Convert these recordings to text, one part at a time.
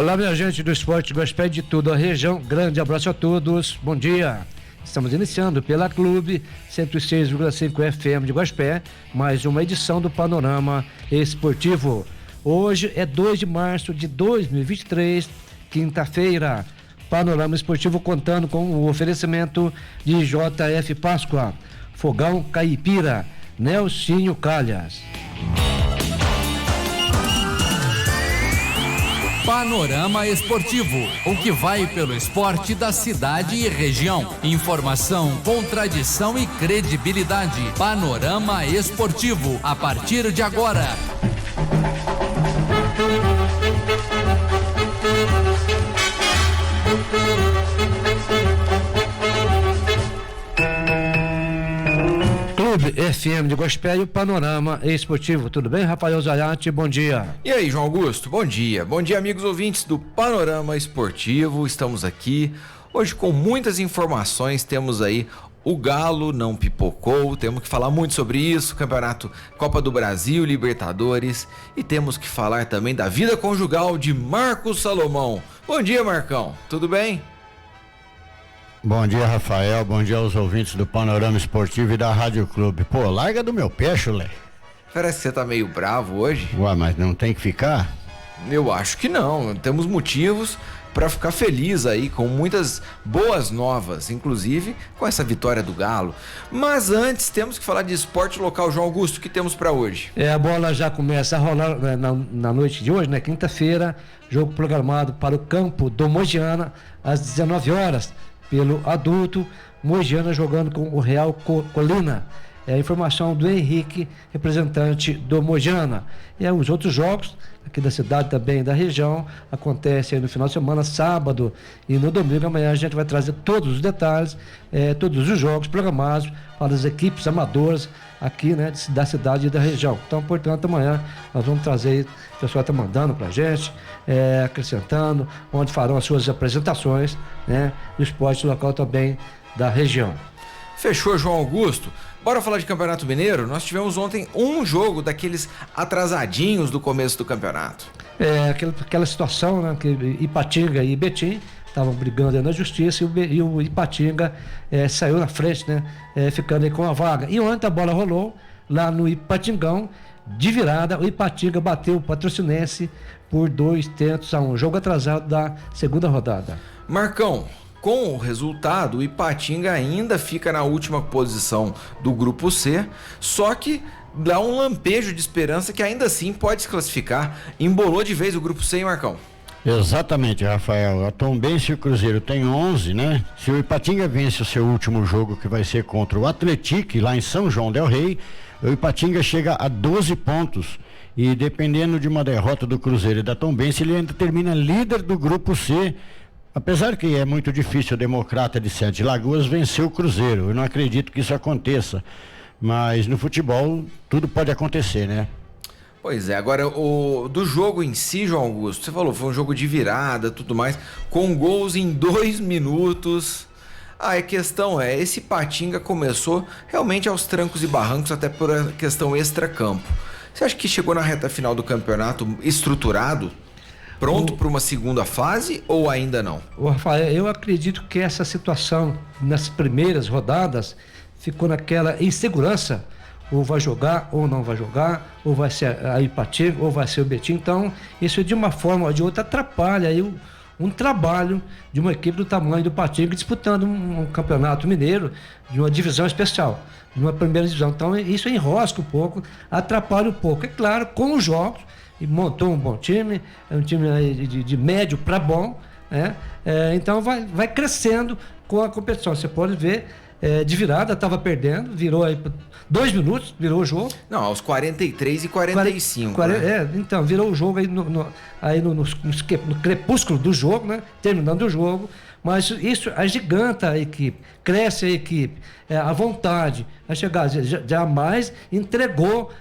Olá, minha gente do Esporte Gospel de toda a região, grande abraço a todos, bom dia. Estamos iniciando pela Clube 106,5 FM de Gospel, mais uma edição do Panorama Esportivo. Hoje é 2 de março de 2023, quinta-feira. Panorama Esportivo contando com o oferecimento de JF Páscoa, Fogão Caipira, Nelsinho Calhas. Panorama Esportivo, o que vai pelo esporte da cidade e região. Informação com tradição e credibilidade. Panorama Esportivo, a partir de agora. Clube FM de Gospel e o Panorama Esportivo. Tudo bem, Rafael Zayati? Bom dia. E aí, João Augusto? Bom dia. Bom dia, amigos ouvintes do Panorama Esportivo. Estamos aqui hoje com muitas informações. Temos aí o Galo não pipocou, temos que falar muito sobre isso, Campeonato Copa do Brasil, Libertadores, e temos que falar também da vida conjugal de Marcos Salomão. Bom dia, Marcão. Tudo bem? Bom dia, Rafael. Bom dia aos ouvintes do Panorama Esportivo e da Rádio Clube. Pô, larga do meu pé, chulé. Parece que você tá meio bravo hoje. Ué, mas não tem que ficar? Eu acho que não. Temos motivos para ficar feliz aí com muitas boas novas, inclusive com essa vitória do Galo. Mas antes temos que falar de esporte local. João Augusto, o que temos para hoje? A bola já começa a rolar na noite de hoje, né? Quinta-feira, jogo programado para o campo do Mogiana às 19 horas. Pelo adulto, Mogiana jogando com o Real Colina. É a informação do Henrique, representante do Mogiana. E aí, os outros jogos aqui da cidade também, da região, acontecem no final de semana, sábado e no domingo. Amanhã a gente vai trazer todos os detalhes, todos os jogos programados para as equipes amadoras aqui, né, da cidade e da região. Então, portanto, amanhã nós vamos trazer, o pessoal está mandando para a gente, acrescentando, onde farão as suas apresentações, né, do esporte local também da região. Fechou, João Augusto. Bora falar de Campeonato Mineiro? Nós tivemos ontem um jogo daqueles atrasadinhos do começo do campeonato. Aquela situação, né, que Ipatinga e Betim estavam brigando na justiça e o Ipatinga saiu na frente, né, ficando aí com a vaga. E ontem a bola rolou lá no Ipatingão, de virada, o Ipatinga bateu o Patrocinense por 2-1, jogo atrasado da segunda rodada. Marcão, com o resultado, o Ipatinga ainda fica na última posição do grupo C, só que dá um lampejo de esperança que ainda assim pode se classificar. Embolou de vez o grupo C, hein, Marcão? Exatamente, Rafael. A Tombense e o Cruzeiro tem 11, né? Se o Ipatinga vence o seu último jogo, que vai ser contra o Atlético, lá em São João del Rei, o Ipatinga chega a 12 pontos. E dependendo de uma derrota do Cruzeiro e da Tombense, ele ainda termina líder do grupo C. Apesar que é muito difícil o Democrata de Sete Lagoas vencer o Cruzeiro. Eu não acredito que isso aconteça. Mas no futebol tudo pode acontecer, né? Pois é, agora do jogo em si, João Augusto, você falou, foi um jogo de virada, tudo mais, com gols em 2 minutos. A questão esse Ipatinga começou realmente aos trancos e barrancos, até por a questão extracampo. Você acha que chegou na reta final do campeonato estruturado? Pronto para uma segunda fase ou ainda não? Rafael, eu acredito que essa situação nas primeiras rodadas ficou naquela insegurança, ou vai jogar ou não vai jogar, ou vai ser a Ipatinga ou vai ser o Betim. Então isso de uma forma ou de outra atrapalha aí um trabalho de uma equipe do tamanho do Ipatinga disputando um campeonato mineiro de uma divisão especial, de uma primeira divisão. Então isso enrosca um pouco, atrapalha um pouco. É claro, com os jogos, e montou um bom time, é um time de médio para bom, né? Então vai crescendo com a competição. Você pode ver, de virada, estava perdendo, virou aí 2 minutos, virou o jogo. Não, aos 43 e 45. Né? Então, virou o jogo aí no crepúsculo do jogo, né? Terminando o jogo. Mas isso agiganta a equipe, cresce a equipe, a vontade a chegar, jamais entregou,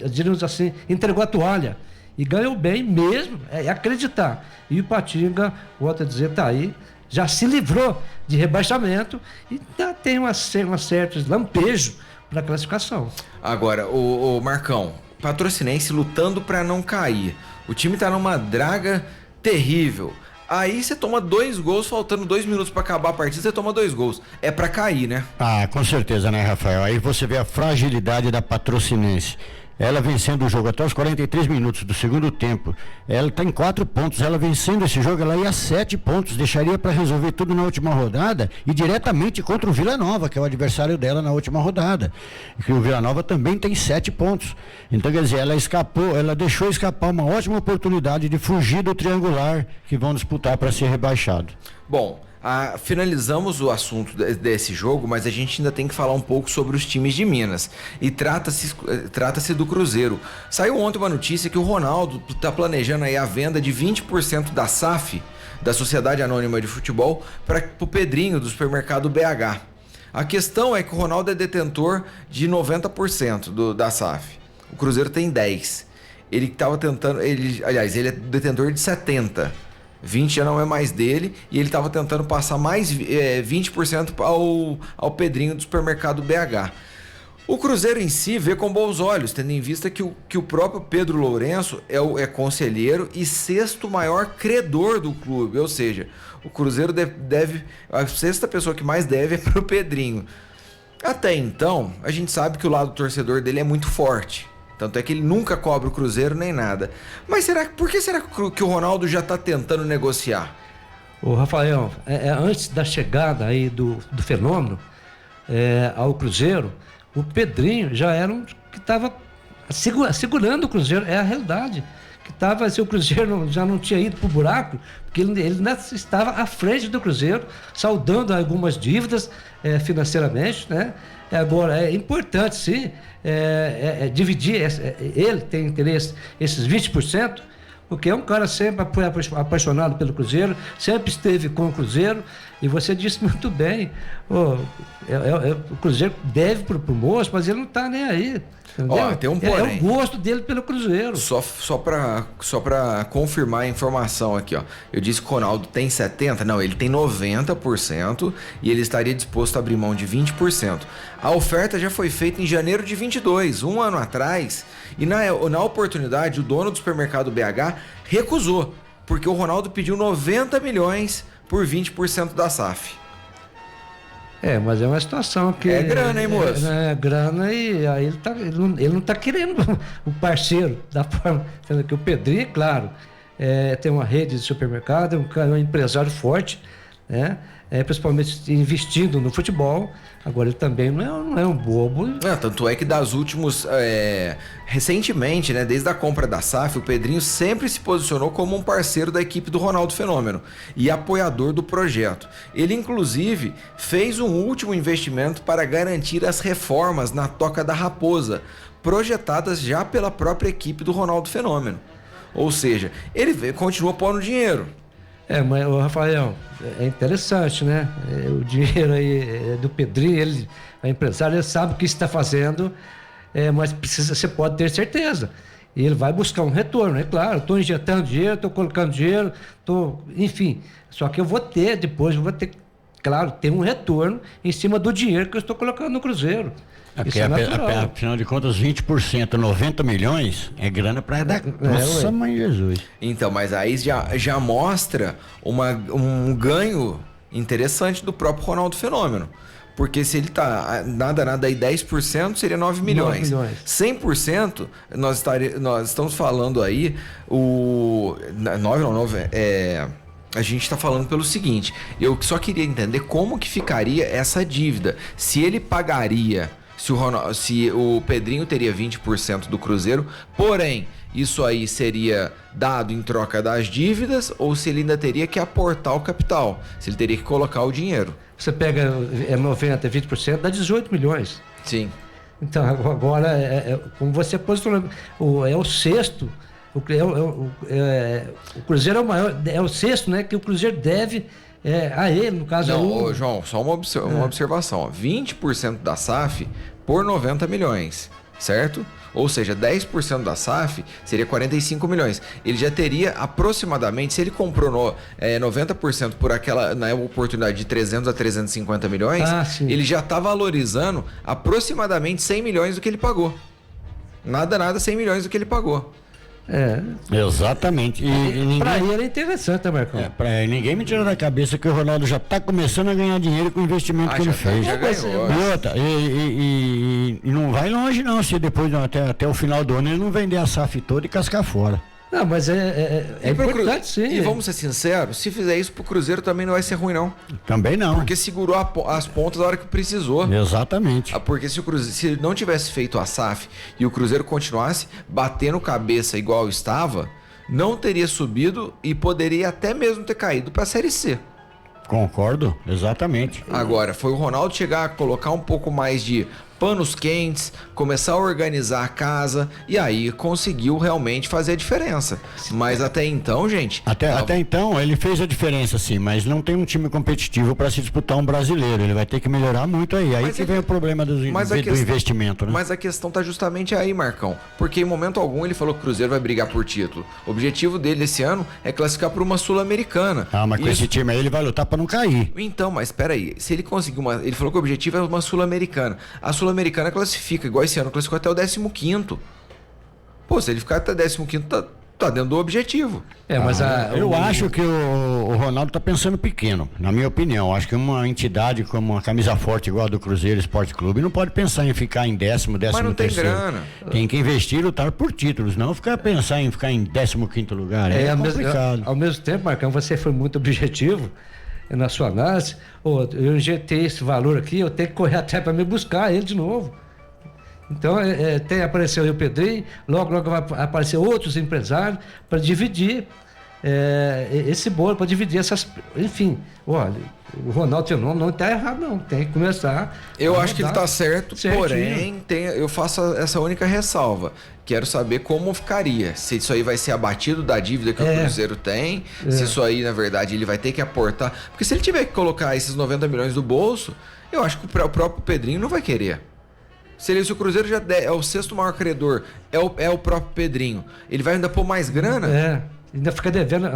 diríamos assim, entregou a toalha e ganhou bem mesmo, acreditar. E o Ipatinga, volto a dizer, está aí, já se livrou de rebaixamento e tem um certo lampejo para a classificação. Agora, o Marcão, Patrocinense lutando para não cair. O time tá numa draga terrível. Aí você toma 2 gols, faltando 2 minutos para acabar a partida, você toma 2 gols. É para cair, né? Ah, com certeza, né, Rafael? Aí você vê a fragilidade da Patrocinense. Ela vencendo o jogo até os 43 minutos do segundo tempo. Ela está em 4 pontos. Ela vencendo esse jogo, ela ia a 7 pontos. Deixaria para resolver tudo na última rodada e diretamente contra o Vila Nova, que é o adversário dela na última rodada. E o Vila Nova também tem 7 pontos. Então, quer dizer, ela deixou escapar uma ótima oportunidade de fugir do triangular que vão disputar para ser rebaixado. Bom, finalizamos o assunto desse jogo, mas a gente ainda tem que falar um pouco sobre os times de Minas. E trata-se do Cruzeiro. Saiu ontem uma notícia que o Ronaldo está planejando aí a venda de 20% da SAF, da Sociedade Anônima de Futebol, para o Pedrinho, do supermercado BH. A questão é que o Ronaldo é detentor de 90% da SAF. O Cruzeiro tem 10%. Ele estava tentando... ele é detentor de 70%. 20 já não é mais dele e ele estava tentando passar mais 20% ao Pedrinho do supermercado BH. O Cruzeiro em si vê com bons olhos, tendo em vista que o próprio Pedro Lourenço é conselheiro e 6º maior credor do clube, ou seja, o Cruzeiro deve a 6ª pessoa que mais deve é para o Pedrinho. Até então, a gente sabe que o lado torcedor dele é muito forte. Tanto é que ele nunca cobra o Cruzeiro nem nada. Mas por que será que o Ronaldo já está tentando negociar? Ô Rafael, antes da chegada aí do fenômeno ao Cruzeiro, o Pedrinho já era um que estava segurando o Cruzeiro, é a realidade. Que estava, se o Cruzeiro já não tinha ido para o buraco, porque ele ainda estava à frente do Cruzeiro, saudando algumas dívidas financeiramente, né? Agora, é importante, sim, dividir, ele tem interesse, esses 20%, porque é um cara sempre foi apaixonado pelo Cruzeiro, sempre esteve com o Cruzeiro, e você disse muito bem, o Cruzeiro deve pro moço, mas ele não está nem aí. Ó, tem um porém. É o gosto dele pelo Cruzeiro. Só pra confirmar a informação aqui, ó. Eu disse que o Ronaldo tem 70%, não, ele tem 90% e ele estaria disposto a abrir mão de 20%. A oferta já foi feita em janeiro de 22, um ano atrás, e na oportunidade o dono do supermercado BH recusou, porque o Ronaldo pediu 90 milhões por 20% da SAF. Mas é uma situação que... É grana, hein, moço? É grana e aí ele não está querendo o parceiro da forma... Que o Pedrinho, claro, tem uma rede de supermercado, é um empresário forte, né? Principalmente investindo no futebol. Agora ele também não é um bobo. Tanto é que das últimos... recentemente, né, desde a compra da SAF, o Pedrinho sempre se posicionou como um parceiro da equipe do Ronaldo Fenômeno e apoiador do projeto. Ele, inclusive, fez um último investimento para garantir as reformas na Toca da Raposa, projetadas já pela própria equipe do Ronaldo Fenômeno. Ou seja, ele continua pondo dinheiro. Mas o Rafael, é interessante, né? O dinheiro aí é do Pedrinho, ele é empresário, ele sabe o que está fazendo, mas você pode ter certeza. E ele vai buscar um retorno, é claro. Estou injetando dinheiro, estou colocando dinheiro, enfim. Só que eu vou ter, claro, ter um retorno em cima do dinheiro que eu estou colocando no Cruzeiro. Isso é natural. Afinal de contas, 20%, 90 milhões é grana para dar. Nossa, mãe Jesus. Então, mas aí já mostra um ganho interessante do próprio Ronaldo Fenômeno. Porque se ele tá nada aí 10%, seria 9 milhões. 100%, nós estamos falando aí a gente está falando pelo seguinte, eu só queria entender como que ficaria essa dívida. Se ele pagaria, se o Pedrinho teria 20% do Cruzeiro, porém, isso aí seria dado em troca das dívidas ou se ele ainda teria que aportar o capital, se ele teria que colocar o dinheiro. Você pega 90%, 20%, dá 18 milhões. Sim. Então, agora, como você posicionou, é o sexto, o Cruzeiro é o maior, é o sexto, né, que o Cruzeiro deve a ele, no caso... Não, João, só uma observação, ó, 20% da SAF por 90 milhões, certo? Ou seja, 10% da SAF seria 45 milhões. Ele já teria aproximadamente, se ele comprou 90% por aquela na oportunidade de 300 a 350 milhões, ele já está valorizando aproximadamente 100 milhões do que ele pagou. Nada, 100 milhões do que ele pagou. Exatamente. Pra ele é interessante, né, Marcão? Ninguém me tira da cabeça que o Ronaldo já está começando a ganhar dinheiro com o investimento que ele fez. E não vai longe não, se depois até o final do ano ele não vender a SAF toda e cascar fora. Não, mas é importante sim. E vamos ser sinceros, se fizer isso pro Cruzeiro também não vai ser ruim não. Também não. Porque segurou as pontas na hora que precisou. Exatamente. Porque se não tivesse feito a SAF e o Cruzeiro continuasse batendo cabeça igual estava, não teria subido e poderia até mesmo ter caído pra Série C. Concordo, exatamente. Agora, foi o Ronaldo chegar a colocar um pouco mais de panos quentes, começar a organizar a casa e aí conseguiu realmente fazer a diferença. Mas até então, gente... Até então ele fez a diferença sim, mas não tem um time competitivo para se disputar um brasileiro. Ele vai ter que melhorar muito aí. Aí que vem o problema do investimento, né? Mas a questão tá justamente aí, Marcão. Porque em momento algum ele falou que o Cruzeiro vai brigar por título. O objetivo dele esse ano é classificar para uma Sul-Americana. Mas com esse time aí ele vai lutar para não cair. Então, mas espera aí. Se ele conseguir ele falou que o objetivo é uma Sul-Americana. A Sul-Americana classifica, igual esse ano, classificou até o 15º. Pô, se ele ficar até 15º, tá dentro do objetivo. Mas eu acho que o Ronaldo tá pensando pequeno, na minha opinião. Acho que uma entidade como uma camisa forte igual a do Cruzeiro Esporte Clube não pode pensar em ficar em 10º, 13º. Mas não tem grana. Tem que investir e lutar por títulos, não pensar em ficar em 15º lugar. É complicado. Ao mesmo tempo, Marcão, você foi muito objetivo na sua análise. Eu injetei esse valor aqui, eu tenho que correr até para me buscar ele de novo. Então, apareceu aí o Pedrinho, logo vai aparecer outros empresários para dividir esse bolo, para dividir essas... Enfim, olha, o Ronaldo Fenômeno não está errado não, tem que começar... Eu acho que ele está certo, porém, eu faço essa única ressalva. Quero saber como ficaria, se isso aí vai ser abatido da dívida que o Cruzeiro tem, se isso aí, na verdade, ele vai ter que aportar. Porque se ele tiver que colocar esses 90 milhões do bolso, eu acho que o próprio Pedrinho não vai querer. Se o Cruzeiro já é o 6º maior credor, é o próprio Pedrinho, ele vai ainda pôr mais grana? Ainda fica devendo.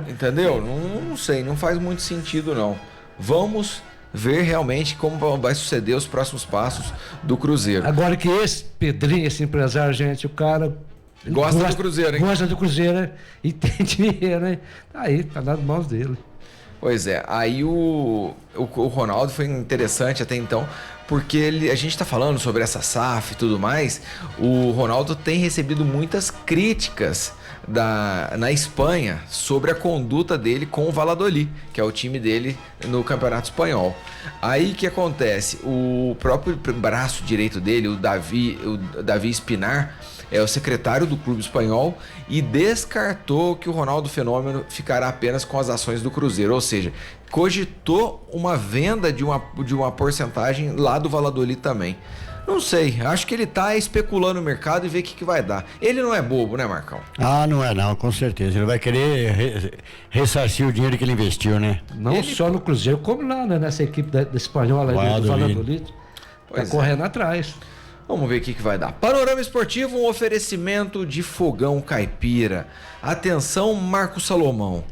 Entendeu? Não sei, não faz muito sentido não. Vamos ver realmente como vai suceder os próximos passos do Cruzeiro. Agora que esse Pedrinho, esse empresário, gente, o cara... Gosta do Cruzeiro, hein? Gosta do Cruzeiro e tem dinheiro, hein? Aí, tá nas mãos dele. Pois é, aí o Ronaldo foi interessante até então, porque a gente tá falando sobre essa SAF e tudo mais, o Ronaldo tem recebido muitas críticas na Espanha sobre a conduta dele com o Valladolid, que é o time dele no Campeonato Espanhol. Aí o que acontece? O próprio braço direito dele, o Davi Espinar, é o secretário do clube espanhol e descartou que o Ronaldo Fenômeno ficará apenas com as ações do Cruzeiro, ou seja, cogitou uma venda de uma porcentagem lá do Valladolid também. Não sei, acho que ele tá especulando o mercado e vê o que vai dar. Ele não é bobo, né, Marcão? Não é não, com certeza. Ele vai querer ressarcir o dinheiro que ele investiu, né? Não só no Cruzeiro, como lá, né, nessa equipe da espanhola do Valladolid. Tá correndo atrás. Vamos ver o que vai dar. Panorama Esportivo, um oferecimento de Fogão Caipira. Atenção, Marco Salomão.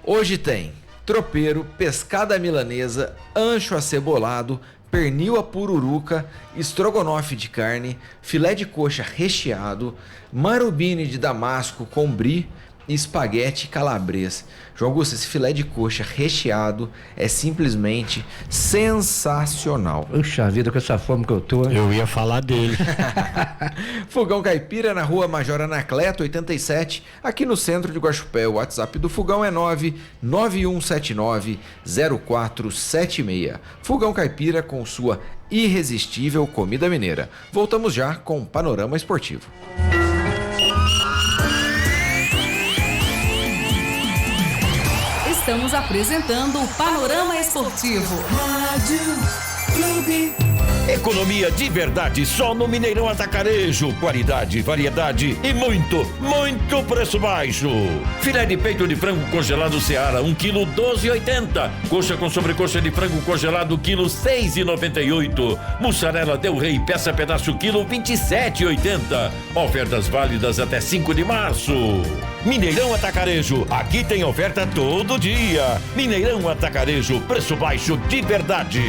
Hoje tem tropeiro, pescada milanesa, ancho acebolado, pernil à pururuca, estrogonofe de carne, filé de coxa recheado, marubine de damasco com brie e espaguete calabresa. João Augusto, esse filé de coxa recheado é simplesmente sensacional. Puxa vida, com essa fome que eu tô. Eu ia falar dele. Fogão Caipira, na rua Major Anacleto, 87, aqui no centro de Guaxupé. O WhatsApp do Fogão é 991790476. Fogão Caipira com sua irresistível comida mineira. Voltamos já com o Panorama Esportivo. Estamos apresentando o Panorama Esportivo. Rádio Clube. Economia de verdade só no Mineirão Atacarejo. Qualidade, variedade e muito preço baixo. Filé de peito de frango congelado Seara, 1 kg 12,80. Coxa com sobrecoxa de frango congelado, quilo 6,98. Mussarela Del Rey, peça pedaço, quilo 27,80. Ofertas válidas até 5 de março. Mineirão Atacarejo, aqui tem oferta todo dia. Mineirão Atacarejo, preço baixo de verdade.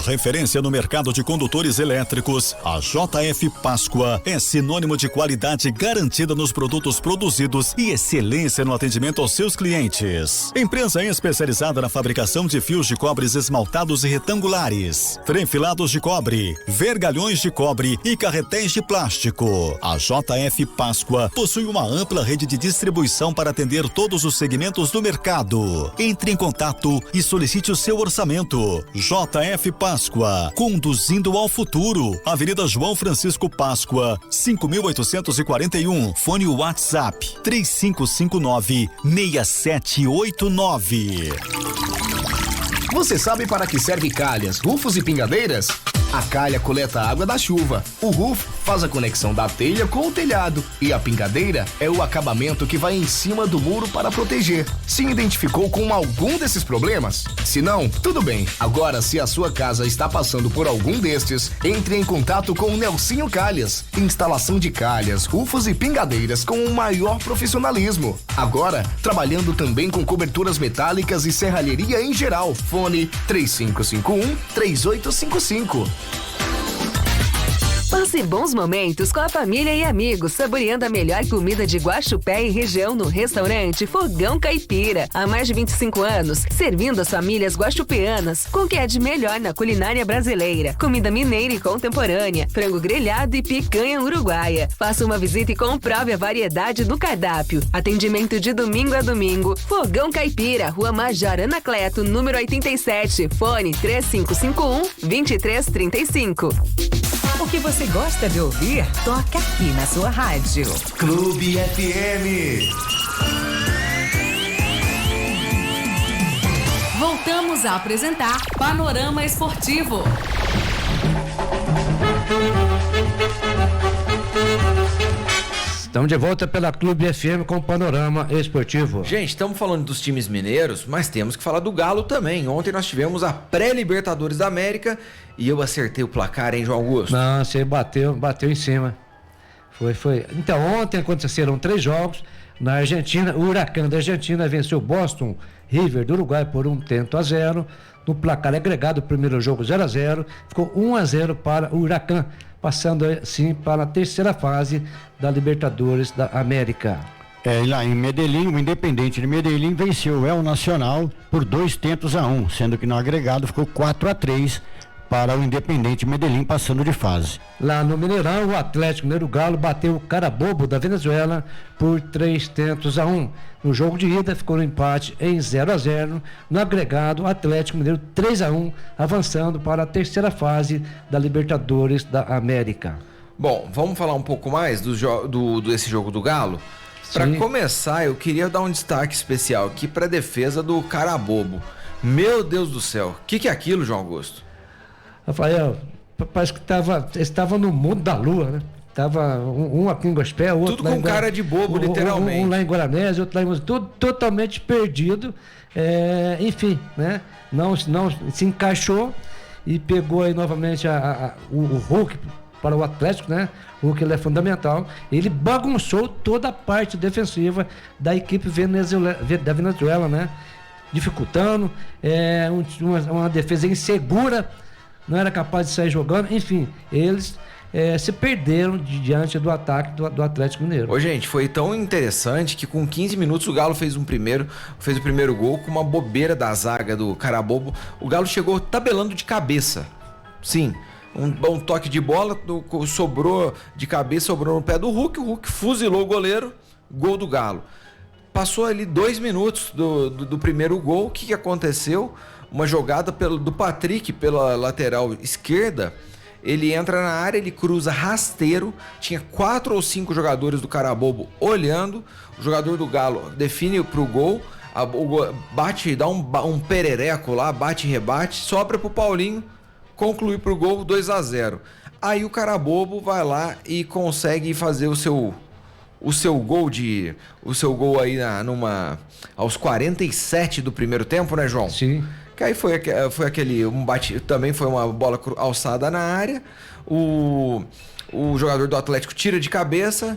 referência no mercado de condutores elétricos, a JF Páscoa é sinônimo de qualidade garantida nos produtos produzidos e excelência no atendimento aos seus clientes. Empresa especializada na fabricação de fios de cobres esmaltados e retangulares, frenfilados de cobre, vergalhões de cobre e carretéis de plástico. A JF Páscoa possui uma ampla rede de distribuição para atender todos os segmentos do mercado. Entre em contato e solicite o seu orçamento. JF Páscoa, conduzindo ao futuro. Avenida João Francisco Páscoa, 5.841. Fone WhatsApp 3559-6789. Você sabe para que serve calhas, rufos e pingadeiras? A calha coleta a água da chuva, o rufo faz a conexão da telha com o telhado e a pingadeira é o acabamento que vai em cima do muro para proteger. Se identificou com algum desses problemas? Se não, tudo bem. Agora, se a sua casa está passando por algum destes, entre em contato com o Nelsinho Calhas. Instalação de calhas, rufos e pingadeiras com o maior profissionalismo. Agora, trabalhando também com coberturas metálicas e serralheria em geral. Fone 3551-3855. Passe bons momentos com a família e amigos, saboreando a melhor comida de Guaxupé e região no restaurante Fogão Caipira. Há mais de 25 anos, servindo as famílias guaxupeanas com o que é de melhor na culinária brasileira. Comida mineira e contemporânea, frango grelhado e picanha uruguaia. Faça uma visita e comprove a variedade do cardápio. Atendimento de domingo a domingo. Fogão Caipira, Rua Major Anacleto, número 87. Fone 3551-2335. O que você gosta de ouvir, toca aqui na sua rádio. Clube FM. Voltamos a apresentar Panorama Esportivo. Estamos de volta pela Clube FM com o Panorama Esportivo. Gente, estamos falando dos times mineiros, mas temos que falar do Galo também. Ontem nós tivemos a pré-Libertadores da América e eu acertei o placar, hein, João Augusto? Não, você bateu em cima. Foi. Então, ontem aconteceram 3 jogos. Na Argentina, o Huracán da Argentina venceu o Boston River do Uruguai por 1-0. No placar agregado, o primeiro jogo 0-0, ficou 1-0 para o Huracán, passando assim para a terceira fase da Libertadores da América. Lá em Medellín, o Independente de Medellín venceu o El Nacional por 2-1, sendo que no agregado ficou 4-3 para o Independente Medellín, passando de fase. Lá no Mineirão, o Atlético Mineiro Galo bateu o Carabobo da Venezuela por 3-1. No jogo de ida ficou no empate em 0-0. No agregado, o Atlético Mineiro 3-1, avançando para a terceira fase da Libertadores da América. Bom, vamos falar um pouco mais desse jogo do Galo? Para começar, eu queria dar um destaque especial aqui para a defesa do Carabobo. Meu Deus do céu, o que é aquilo, João Augusto? Rafael, parece que estava no mundo da lua, né? Tava um aqui em Gospé, outro tudo lá com cara de bobo, literalmente. Um lá em Guaranés, outro lá em... Tudo totalmente perdido. Enfim, né? Não se encaixou e pegou aí novamente o Hulk para o Atlético, né? O Hulk, ele é fundamental. Ele bagunçou toda a parte defensiva da equipe da Venezuela, né? Dificultando, uma defesa insegura, não era capaz de sair jogando, enfim, eles se perderam diante do ataque do Atlético Mineiro. Ô, gente, foi tão interessante que com 15 minutos o Galo fez o primeiro gol com uma bobeira da zaga do Carabobo. O Galo chegou tabelando de cabeça. Sim, um bom toque de bola, sobrou de cabeça, sobrou no pé do Hulk, o Hulk fuzilou o goleiro, gol do Galo. Passou ali 2 minutos do primeiro gol, o que aconteceu? Uma jogada do Patrick pela lateral esquerda, ele entra na área, ele cruza rasteiro, tinha 4 ou 5 jogadores do Carabobo olhando, o jogador do Galo define pro gol, bate, dá um perereco lá, bate e rebate, sobra pro Paulinho, conclui pro gol 2-0. Aí o Carabobo vai lá e consegue fazer o seu gol aí aos 47 do primeiro tempo, né, João? Sim. Que aí foi aquele também foi uma bola alçada na área, o jogador do Atlético tira de cabeça,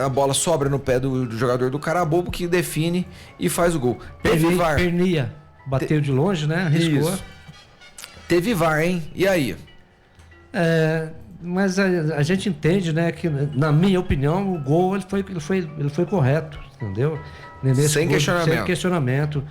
a bola sobra no pé do jogador do Carabobo, que define e faz o gol. Pernia, bateu de longe, né? Arriscou. Teve VAR, hein? E aí? Mas a gente entende, né, que na minha opinião o gol ele foi correto, entendeu? Sem questionamento.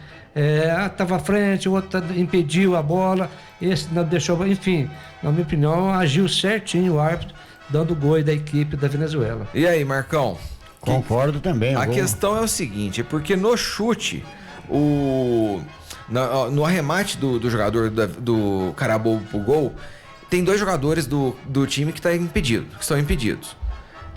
Tava à frente, o outro impediu a bola, esse não deixou, enfim, na minha opinião agiu certinho o árbitro, dando o gol da equipe da Venezuela. E aí, Marcão? Concordo também. A questão é o seguinte, é porque no chute, no arremate do jogador do Carabobo pro gol, tem 2 jogadores do time que estão impedidos.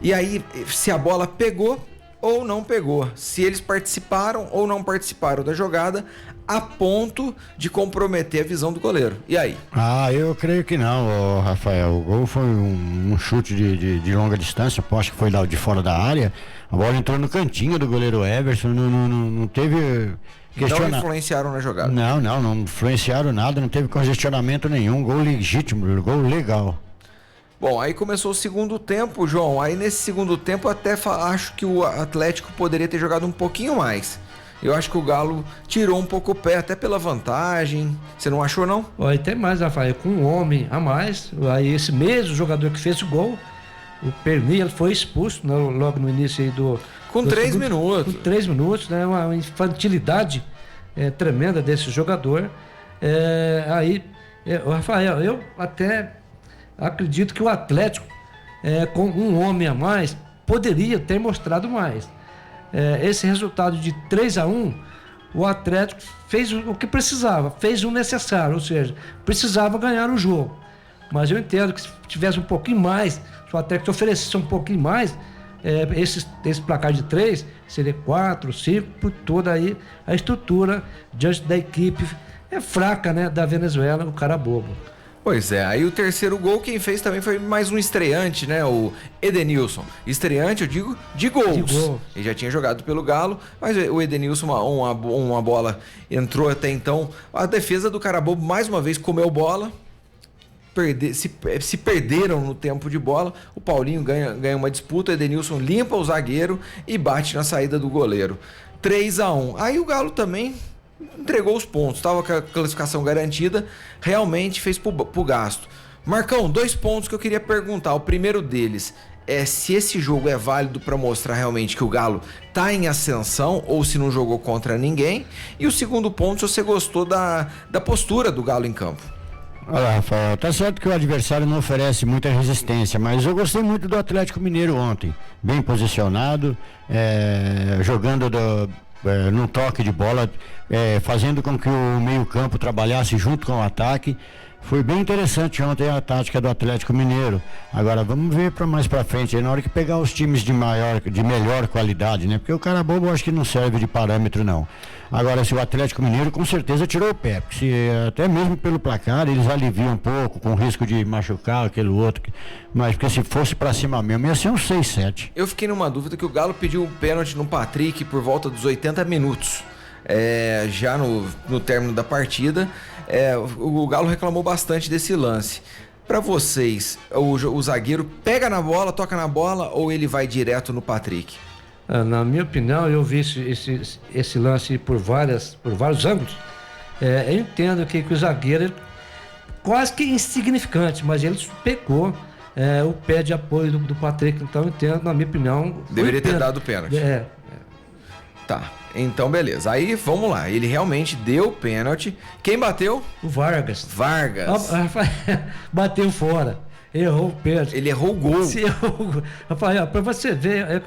E aí, se a bola pegou ou não pegou, se eles participaram ou não participaram da jogada, a ponto de comprometer a visão do goleiro. E aí? Eu creio que não, Rafael. O gol foi um chute de longa distância, acho que foi lá de fora da área. A bola entrou no cantinho do goleiro Everson, não teve Não influenciaram na jogada? Não influenciaram nada, não teve congestionamento nenhum. Gol legítimo, gol legal. Bom, aí começou o segundo tempo, João. Aí nesse segundo tempo até acho que o Atlético poderia ter jogado um pouquinho mais. Eu acho que o Galo tirou um pouco o pé, até pela vantagem. Você não achou, não? E tem mais, Rafael, com um homem a mais, aí esse mesmo jogador que fez o gol, o Perni, ele foi expulso logo no início aí Com 3 minutos. Com 3 minutos, né? Uma infantilidade tremenda desse jogador. Rafael, eu até acredito que o Atlético, com um homem a mais, poderia ter mostrado mais. Esse resultado de 3-1, o Atlético fez o que precisava, fez o necessário, ou seja, precisava ganhar o jogo. Mas eu entendo que se tivesse um pouquinho mais, se o Atlético oferecesse um pouquinho mais, esse placar de 3 seria 4, 5, por toda aí a estrutura diante da equipe fraca, né, da Venezuela, o Carabobo. Pois é, aí o terceiro gol quem fez também foi mais um estreante, né? O Edenilson. Estreante, eu digo, de gols. Ele já tinha jogado pelo Galo, mas o Edenilson, uma bola entrou até então. A defesa do Carabobo mais uma vez comeu bola. Se perderam no tempo de bola. O Paulinho ganha uma disputa, o Edenilson limpa o zagueiro e bate na saída do goleiro. 3-1. Aí o Galo também entregou os pontos, estava com a classificação garantida, realmente fez pro gasto. Marcão, 2 pontos que eu queria perguntar. O primeiro deles é se esse jogo é válido para mostrar realmente que o Galo tá em ascensão ou se não jogou contra ninguém. E o segundo ponto, se você gostou da postura do Galo em campo. Olha, Rafael, tá certo que o adversário não oferece muita resistência, mas eu gostei muito do Atlético Mineiro ontem, bem posicionado, jogando no toque de bola, fazendo com que o meio-campo trabalhasse junto com o ataque. Foi bem interessante ontem a tática do Atlético Mineiro. Agora vamos ver mais pra frente, aí, na hora que pegar os times de melhor qualidade, né? Porque o Carabobo eu acho que não serve de parâmetro, não. Agora, se o Atlético Mineiro com certeza tirou o pé, porque até mesmo pelo placar eles aliviam um pouco, com risco de machucar aquele outro, mas porque se fosse pra cima mesmo ia ser um 6-7. Eu fiquei numa dúvida que o Galo pediu um pênalti no Patrick por volta dos 80 minutos. Já no término da partida, o Galo reclamou bastante desse lance. Para vocês, o zagueiro pega na bola, toca na bola ou ele vai direto no Patrick? Na minha opinião, eu vi esse lance por vários ângulos. Eu entendo que o zagueiro quase que insignificante, mas ele pegou o pé de apoio do Patrick. Então eu entendo, na minha opinião, deveria ter dado pênalti. Tá, então beleza. Aí vamos lá, ele realmente deu pênalti. Quem bateu? O Vargas. Bateu fora. Errou o pênalti. Ele errou o gol. Rafael, pra você ver,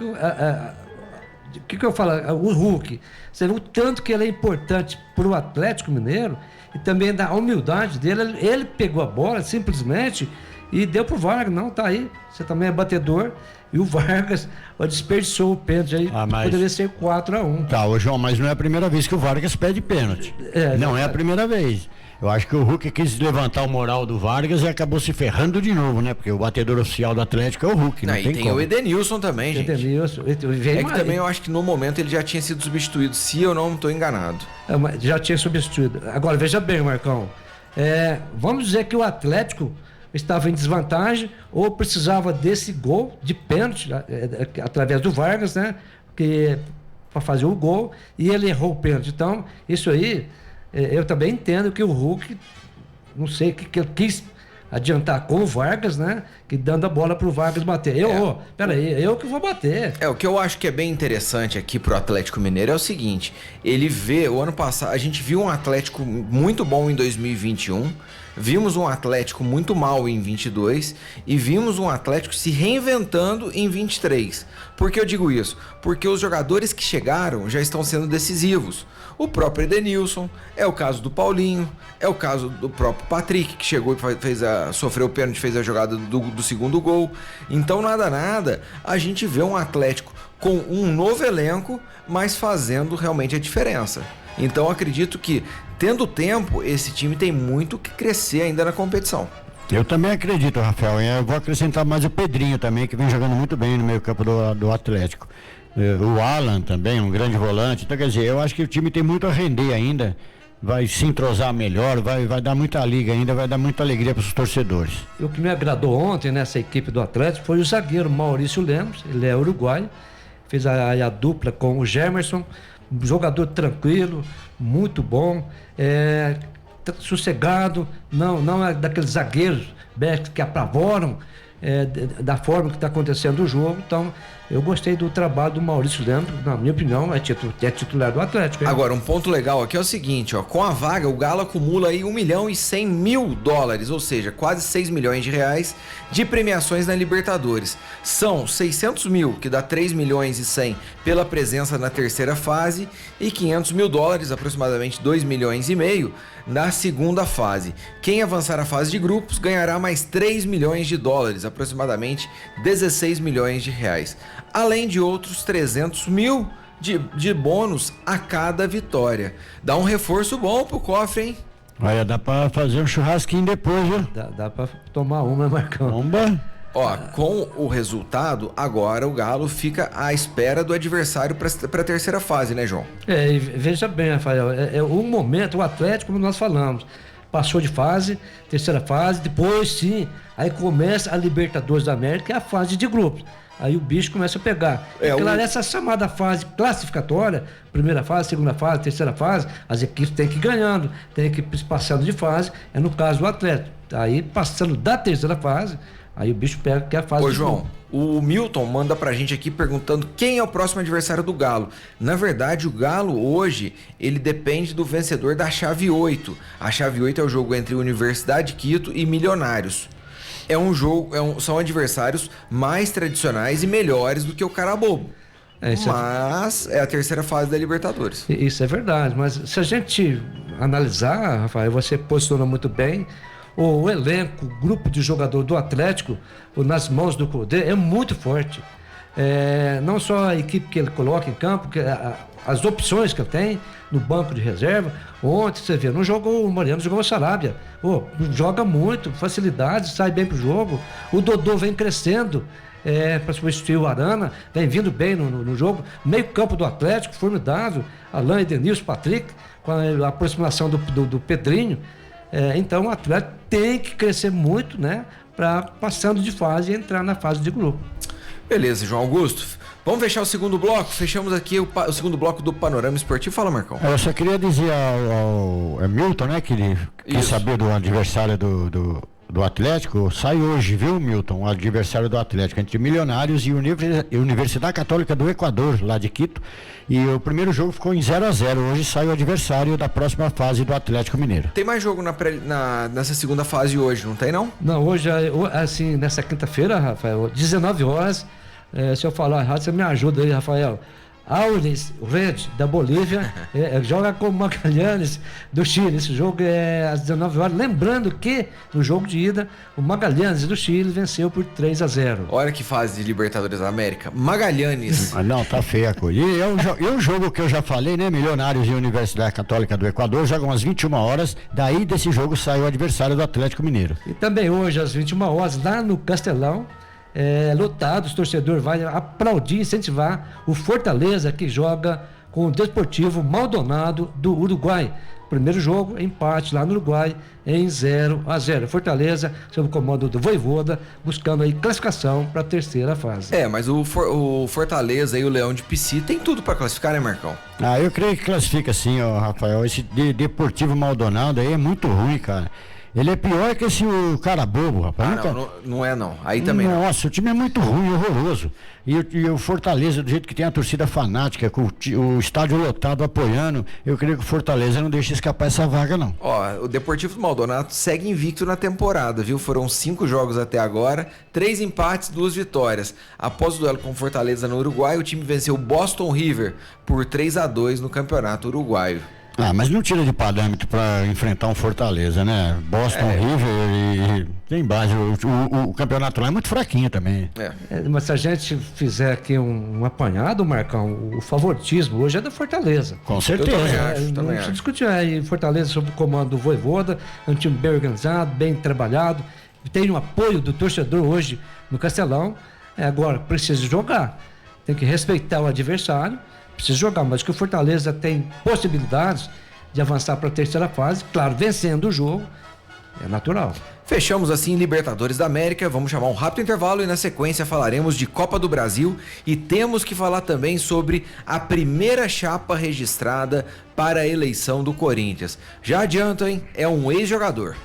o que eu falo? O Hulk. Você viu o tanto que ele é importante pro Atlético Mineiro e também da humildade dele. Ele pegou a bola simplesmente e deu pro Vargas. Não, tá aí. Você também é batedor. E o Vargas desperdiçou o pênalti aí, poderia ser 4-1. Tá, João, mas não é a primeira vez que o Vargas pede pênalti. Não é a primeira vez. Eu acho que o Hulk quis levantar o moral do Vargas e acabou se ferrando de novo, né? Porque o batedor oficial do Atlético é o Hulk, não tem como. O Edenilson também, gente. Edenilson. Que também eu acho que no momento ele já tinha sido substituído, se eu não estou enganado. Já tinha substituído. Agora, veja bem, Marcão. Vamos dizer que o Atlético estava em desvantagem ou precisava desse gol de pênalti através do Vargas, né? Para fazer o gol, e ele errou o pênalti. Então, isso aí, eu também entendo que o Hulk não sei o que ele quis adiantar com o Vargas, né? Que dando a bola pro Vargas bater. Peraí, eu que vou bater. O que eu acho que é bem interessante aqui pro Atlético Mineiro é o seguinte, ele vê, o ano passado, a gente viu um Atlético muito bom em 2021, vimos um Atlético muito mal em 22 e vimos um Atlético se reinventando em 23. Por que eu digo isso? Porque os jogadores que chegaram já estão sendo decisivos. O próprio Edenilson, é o caso do Paulinho, é o caso do próprio Patrick, que chegou e sofreu o pênalti, fez a jogada do segundo gol. Então, nada, a gente vê um Atlético com um novo elenco, mas fazendo realmente a diferença. Então, acredito que, tendo tempo, esse time tem muito que crescer ainda na competição. Eu também acredito, Rafael. Eu vou acrescentar mais o Pedrinho também, que vem jogando muito bem no meio campo do Atlético. O Alan também, um grande volante. Então, quer dizer, eu acho que o time tem muito a render ainda. Vai se entrosar melhor, vai dar muita liga ainda, vai dar muita alegria para os torcedores. E o que me agradou ontem nessa equipe do Atlético foi o zagueiro Maurício Lemos, ele é uruguaio, fez a dupla com o Gemerson, um jogador tranquilo, muito bom, sossegado, não é daqueles zagueiros que apavoram da forma que está acontecendo o jogo. Então, eu gostei do trabalho do Maurício Lemos, na minha opinião, é titular do Atlético. Hein? Agora, um ponto legal aqui é o seguinte, com a vaga, o Galo acumula aí $1.100.000, ou seja, quase R$6 milhões de premiações na Libertadores. São 600 mil, que dá 3 milhões e 100 pela presença na terceira fase, e $500 mil, aproximadamente 2 milhões e meio, na segunda fase. Quem avançar a fase de grupos ganhará mais 3 milhões de dólares, aproximadamente 16 milhões de reais. Além de outros 300 mil de bônus a cada vitória. Dá um reforço bom pro cofre, hein? Olha, dá pra fazer um churrasquinho depois, viu? Dá pra tomar uma, Marcão. Bomba! Com o resultado, agora o Galo fica à espera do adversário para a terceira fase, né, João? E veja bem, Rafael, o momento, o Atlético, como nós falamos, passou de fase, terceira fase, depois sim, aí começa a Libertadores da América, que é a fase de grupos. Aí o bicho começa a pegar. Claro, essa chamada fase classificatória, primeira fase, segunda fase, terceira fase, as equipes têm que ir ganhando, têm que ir passando de fase, é no caso do Atlético. Aí, passando da terceira fase, aí o bicho pega, que é a fase. Ô, João, o Milton manda pra gente aqui perguntando quem é o próximo adversário do Galo. Na verdade, o Galo hoje, ele depende do vencedor da chave 8. A chave 8 é o jogo entre Universidade Quito e Milionários. É um jogo, são adversários mais tradicionais e melhores do que o Carabobo. Mas é a terceira fase da Libertadores. Isso é verdade, mas se a gente analisar, Rafael, você posicionou muito bem, o elenco, o grupo de jogador do Atlético, nas mãos do Cudê, é muito forte. Não só a equipe que ele coloca em campo, as opções que ele tem no banco de reserva. Ontem, você vê, não jogou o Mariano, jogou o Sarabia. Joga muito, facilidade, sai bem pro jogo. O Dodô vem crescendo para substituir o Arana, vem vindo bem no jogo. Meio campo do Atlético, formidável. Alain, Edenilson, Patrick, com a aproximação do Pedrinho. Então o Atlético tem que crescer muito, né? Para passando de fase e entrar na fase de grupo. Beleza, João Augusto. Vamos fechar o segundo bloco? Fechamos aqui o segundo bloco do Panorama Esportivo. Fala, Marcão. Eu só queria dizer ao Milton, né? Que ele quer saber do adversário do Atlético. Sai hoje, viu, Milton? O adversário do Atlético entre Milionários e Universidade Católica do Equador, lá de Quito. E o primeiro jogo ficou em 0-0. Hoje sai o adversário da próxima fase do Atlético Mineiro. Tem mais jogo nessa segunda fase hoje, não tem não? Não, hoje, assim, nessa quinta-feira, Rafael, 19 horas, se eu falar errado, você me ajuda aí, Rafael. Always Red, da Bolívia, joga com o Magalhães do Chile. Esse jogo é às 19 horas. Lembrando que no jogo de ida, o Magalhães do Chile venceu por 3-0. Olha que fase de Libertadores da América. Magalhães. Não, tá feia a coisa. E o jogo que eu já falei, né? Milionários e Universidade Católica do Equador jogam às 21 horas. Daí desse jogo sai o adversário do Atlético Mineiro. E também hoje, às 21 horas, lá no Castelão, lotado, os torcedores vão aplaudir, incentivar o Fortaleza, que joga com o Desportivo Maldonado do Uruguai. Primeiro jogo, empate lá no Uruguai em 0-0. Fortaleza, sob o comando do Vojvoda, buscando aí classificação para a terceira fase. Mas o Fortaleza e o Leão de Pici tem tudo para classificar, né, Marcão? Eu creio que classifica sim, Rafael. Esse Deportivo Maldonado aí é muito ruim, cara. Ele é pior que esse o cara bobo, rapaz. Não é não. Aí também não. Nossa, o time é muito ruim, horroroso. E o Fortaleza, do jeito que tem a torcida fanática, com o estádio lotado apoiando, eu creio que o Fortaleza não deixa escapar essa vaga, não. Ó, o Deportivo Maldonado segue invicto na temporada, viu? Foram 5 jogos até agora, 3 empates, 2 vitórias. Após o duelo com o Fortaleza no Uruguai, o time venceu o Boston River por 3-2 no Campeonato Uruguaio. Mas não tira de parâmetro para enfrentar um Fortaleza, né? Boston River e tem base. O campeonato lá é muito fraquinho também. Mas se a gente fizer aqui um apanhado, Marcão, o favoritismo hoje é da Fortaleza. Com certeza. Não precisa discutir aí Fortaleza sob o comando do Vojvoda, é um time bem organizado, bem trabalhado, tem o apoio do torcedor hoje no Castelão. Agora precisa jogar, tem que respeitar o adversário. Precisa jogar, mas que o Fortaleza tem possibilidades de avançar para a terceira fase, claro, vencendo o jogo, é natural. Fechamos assim Libertadores da América, vamos chamar um rápido intervalo e na sequência falaremos de Copa do Brasil e temos que falar também sobre a primeira chapa registrada para a eleição do Corinthians. Já adianto, hein? É um ex-jogador.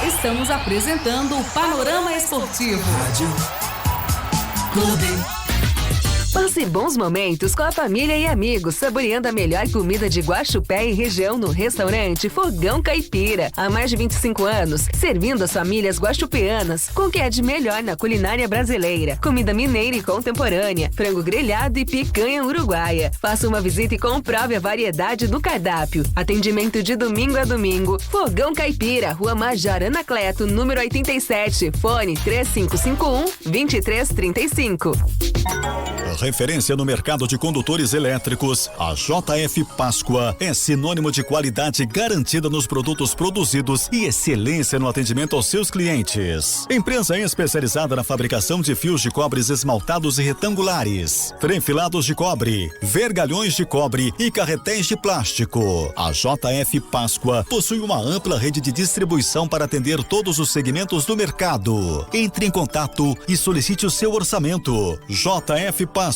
Estamos apresentando o Panorama Esportivo. Rádio Clube. Passe bons momentos com a família e amigos, saboreando a melhor comida de Guaxupé e região no restaurante Fogão Caipira. Há mais de 25 anos, servindo as famílias guaxupeanas com o que é de melhor na culinária brasileira. Comida mineira e contemporânea, frango grelhado e picanha uruguaia. Faça uma visita e comprove a variedade do cardápio. Atendimento de domingo a domingo. Fogão Caipira, Rua Major Anacleto, número 87. Fone 3551-2335. Referência no mercado de condutores elétricos, a JF Páscoa é sinônimo de qualidade garantida nos produtos produzidos e excelência no atendimento aos seus clientes. Empresa especializada na fabricação de fios de cobres esmaltados e retangulares, trem-filados de cobre, vergalhões de cobre e carretéis de plástico. A JF Páscoa possui uma ampla rede de distribuição para atender todos os segmentos do mercado. Entre em contato e solicite o seu orçamento. JF Páscoa,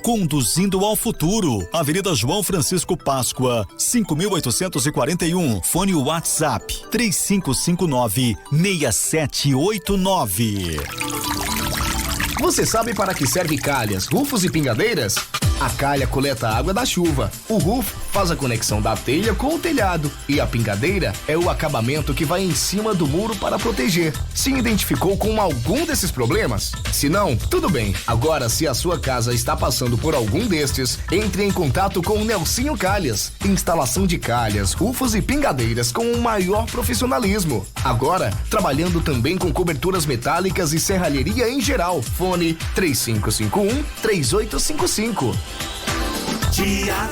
conduzindo ao futuro. Avenida João Francisco Páscoa, 5.841. Fone WhatsApp 3559-6789. Você sabe para que serve calhas, rufos e pingadeiras? A calha coleta a água da chuva, o rufo faz a conexão da telha com o telhado e a pingadeira é o acabamento que vai em cima do muro para proteger. Se identificou com algum desses problemas? Se não, tudo bem. Agora, se a sua casa está passando por algum destes, entre em contato com o Nelsinho Calhas. Instalação de calhas, rufos e pingadeiras com o maior profissionalismo. Agora, trabalhando também com coberturas metálicas e serralheria em geral. Fone 3551-3855. Dia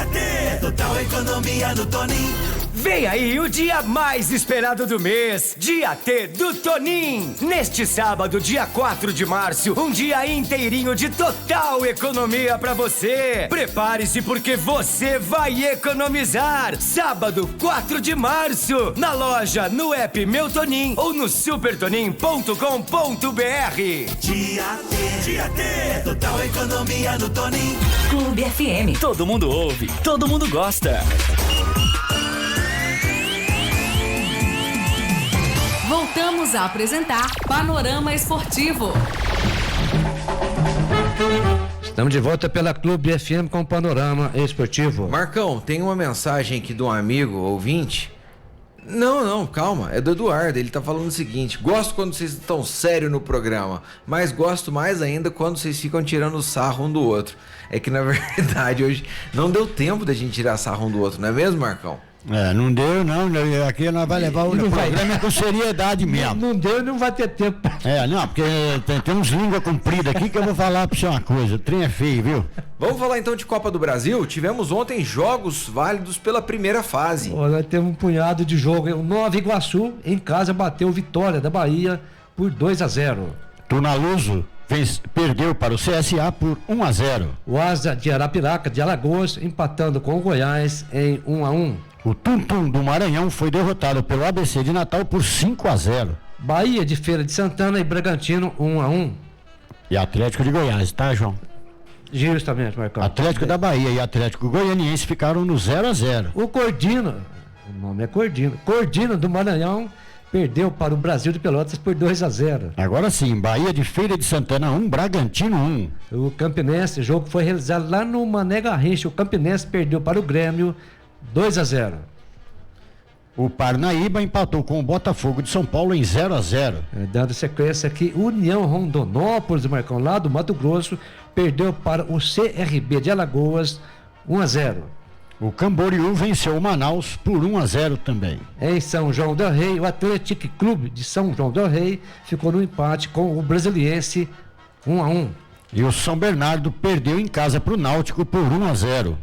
T, total economia no Toninho. Vem aí o dia mais esperado do mês, Dia T do Tonim. Neste sábado, dia 4 de março, um dia inteirinho de total economia pra você. Prepare-se porque você vai economizar. Sábado, 4 de março, na loja, no app Meu Tonim ou no supertonim.com.br. Dia T, total economia no Tonim. Clube FM. Todo mundo ouve, todo mundo gosta. Voltamos a apresentar Panorama Esportivo. Estamos de volta pela Clube FM com o Panorama Esportivo. Marcão, tem uma mensagem aqui de um amigo ouvinte. Não, calma, é do Eduardo. Ele tá falando o seguinte: gosto quando vocês estão sérios no programa, mas gosto mais ainda quando vocês ficam tirando sarro um do outro. É que na verdade hoje não deu tempo da gente tirar sarro um do outro, não é mesmo, Marcão? Não deu, não. Aqui nós vai levar o programa com seriedade mesmo. Não deu e não vai ter tempo. Não, porque tem uns língua comprida aqui que eu vou falar pra você uma coisa. O trem é feio, viu? Vamos falar então de Copa do Brasil? Tivemos ontem jogos válidos pela primeira fase. Nós temos um punhado de jogo. O Nova Iguaçu, em casa, bateu Vitória da Bahia por 2-0. Tunaluso perdeu para o CSA por 1-0. O Asa de Arapiraca, de Alagoas, empatando com o Goiás em 1-1. O Tum-Tum do Maranhão foi derrotado pelo ABC de Natal por 5-0. Bahia de Feira de Santana e Bragantino 1-1. E Atlético de Goiás, tá, João? Justamente, Marcão. Atlético da Bahia e Atlético Goianiense ficaram no 0-0. O Cordino, o nome é Cordino. Cordino do Maranhão perdeu para o Brasil de Pelotas por 2-0. Agora sim, Bahia de Feira de Santana 1, Bragantino 1. O Campinense, o jogo foi realizado lá no Mané Garrincha. O Campinense perdeu para o Grêmio 2-0. O Parnaíba empatou com o Botafogo de São Paulo em 0-0. Dando sequência aqui, União Rondonópolis, Marcão, lá do Mato Grosso, perdeu para o CRB de Alagoas 1-0. O Camboriú venceu o Manaus por 1-0 também. Em São João del Rei, o Atlético Clube de São João del Rei ficou no empate com o Brasiliense 1-1. E o São Bernardo perdeu em casa para o Náutico por 1-0.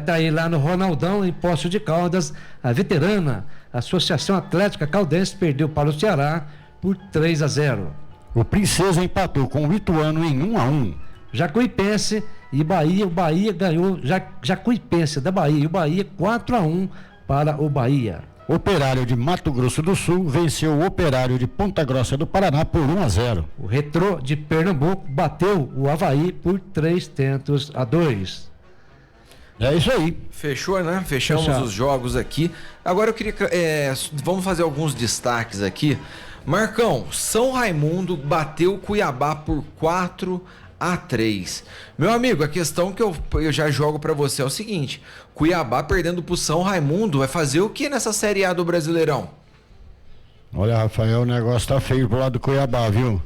Tá aí lá no Ronaldão, em Poço de Caldas, a veterana Associação Atlética Caldense perdeu para o Ceará por 3-0. O Princesa empatou com o Ituano em 1-1. Jacuipense e Bahia, o Bahia ganhou Jacuipense da Bahia e o Bahia 4-1 para o Bahia. Operário de Mato Grosso do Sul venceu o Operário de Ponta Grossa do Paraná por 1-0. O Retrô de Pernambuco bateu o Avaí por 3-2. É isso aí. Fechou, né? Fechamos os jogos aqui. Agora eu queria... vamos fazer alguns destaques aqui. Marcão, São Raimundo bateu Cuiabá por 4-3. Meu amigo, a questão que eu já jogo pra você é o seguinte: Cuiabá perdendo pro São Raimundo vai fazer o que nessa Série A do Brasileirão? Olha, Rafael, o negócio tá feio pro lado do Cuiabá, viu?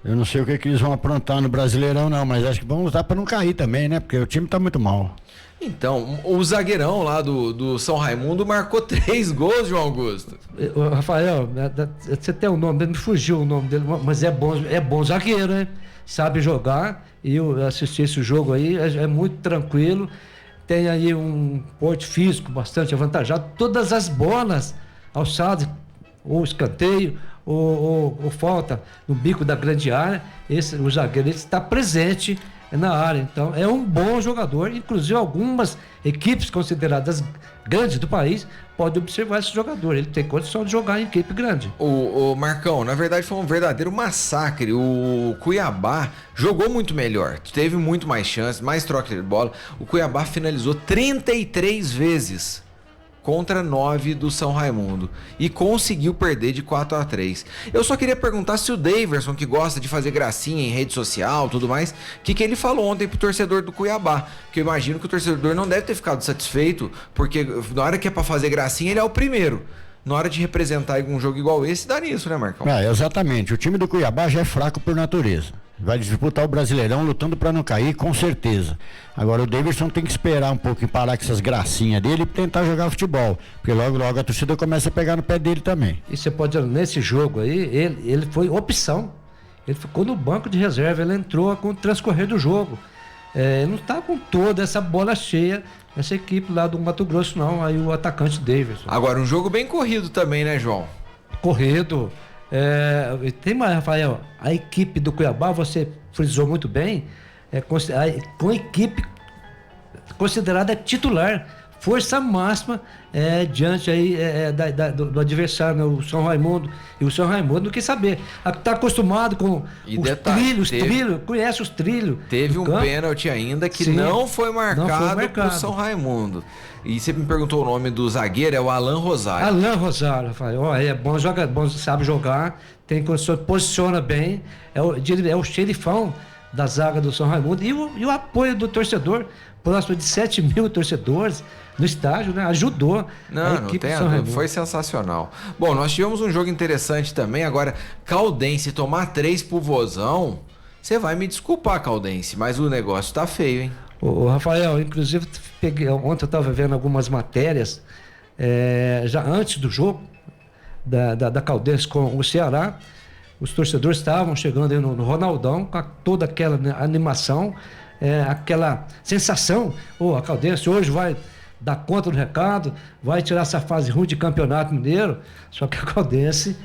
Eu não sei o que eles vão aprontar no Brasileirão não, mas acho que vão lutar pra não cair também, né? Porque o time tá muito mal. Então, o zagueirão lá do São Raimundo marcou 3 gols, João Augusto. Rafael, você tem o nome dele, me fugiu o nome dele, mas é bom zagueiro, né? Sabe jogar, e eu assisti esse jogo aí, é muito tranquilo, tem aí um porte físico bastante avantajado, todas as bolas alçadas, ou escanteio, ou falta no bico da grande área, o zagueiro está presente na área, então é um bom jogador, inclusive algumas equipes consideradas grandes do país podem observar esse jogador, ele tem condição de jogar em equipe grande. O Marcão, na verdade foi um verdadeiro massacre, o Cuiabá jogou muito melhor, teve muito mais chances, mais troca de bola, o Cuiabá finalizou 33 vezes contra 9 do São Raimundo e conseguiu perder de 4-3. Eu só queria perguntar se o Daverson, que gosta de fazer gracinha em rede social, tudo mais, o que ele falou ontem pro torcedor do Cuiabá, que eu imagino que o torcedor não deve ter ficado satisfeito, porque na hora que é pra fazer gracinha ele é o primeiro. Na hora de representar algum jogo igual esse, dá nisso, né, Marcão? Exatamente. O time do Cuiabá já é fraco por natureza. Vai disputar o Brasileirão lutando para não cair, com certeza. Agora o Davidson tem que esperar um pouco e parar com essas gracinhas dele e tentar jogar futebol. Porque logo a torcida começa a pegar no pé dele também. E você pode dizer, nesse jogo aí, ele foi opção. Ele ficou no banco de reserva, ele entrou com o transcorrer do jogo. Ele não está com toda essa bola cheia nessa equipe lá do Mato Grosso, não. Aí o atacante Davidson. Agora, um jogo bem corrido também, né, João? Corrido. Tem mais, Rafael, a equipe do Cuiabá, você frisou muito bem, com a equipe considerada titular, força máxima diante aí do adversário, né, o São Raimundo. E o São Raimundo não quer saber, está acostumado com trilhos, conhece os trilhos. Teve um pênalti ainda que não foi marcado pro São Raimundo. E você me perguntou o nome do zagueiro, é o Alan Rosário. Alan Rosário, Rafael, é bom jogador, sabe jogar, tem condição, posiciona bem, é o xerifão da zaga do São Raimundo. E o apoio do torcedor, próximo de 7 mil torcedores no estádio, né? Ajudou a equipe do São Raimundo. Foi sensacional. Bom, nós tivemos um jogo interessante também. Agora, Caldense tomar 3 pro Vozão, você vai me desculpar, Caldense, mas o negócio tá feio, hein? O Rafael, inclusive, ontem eu estava vendo algumas matérias, já antes do jogo da Caldense com o Ceará. Os torcedores estavam chegando aí no Ronaldão com toda aquela animação, aquela sensação, a Caldense hoje vai dar conta do recado, vai tirar essa fase ruim de campeonato mineiro. Só que a Caldense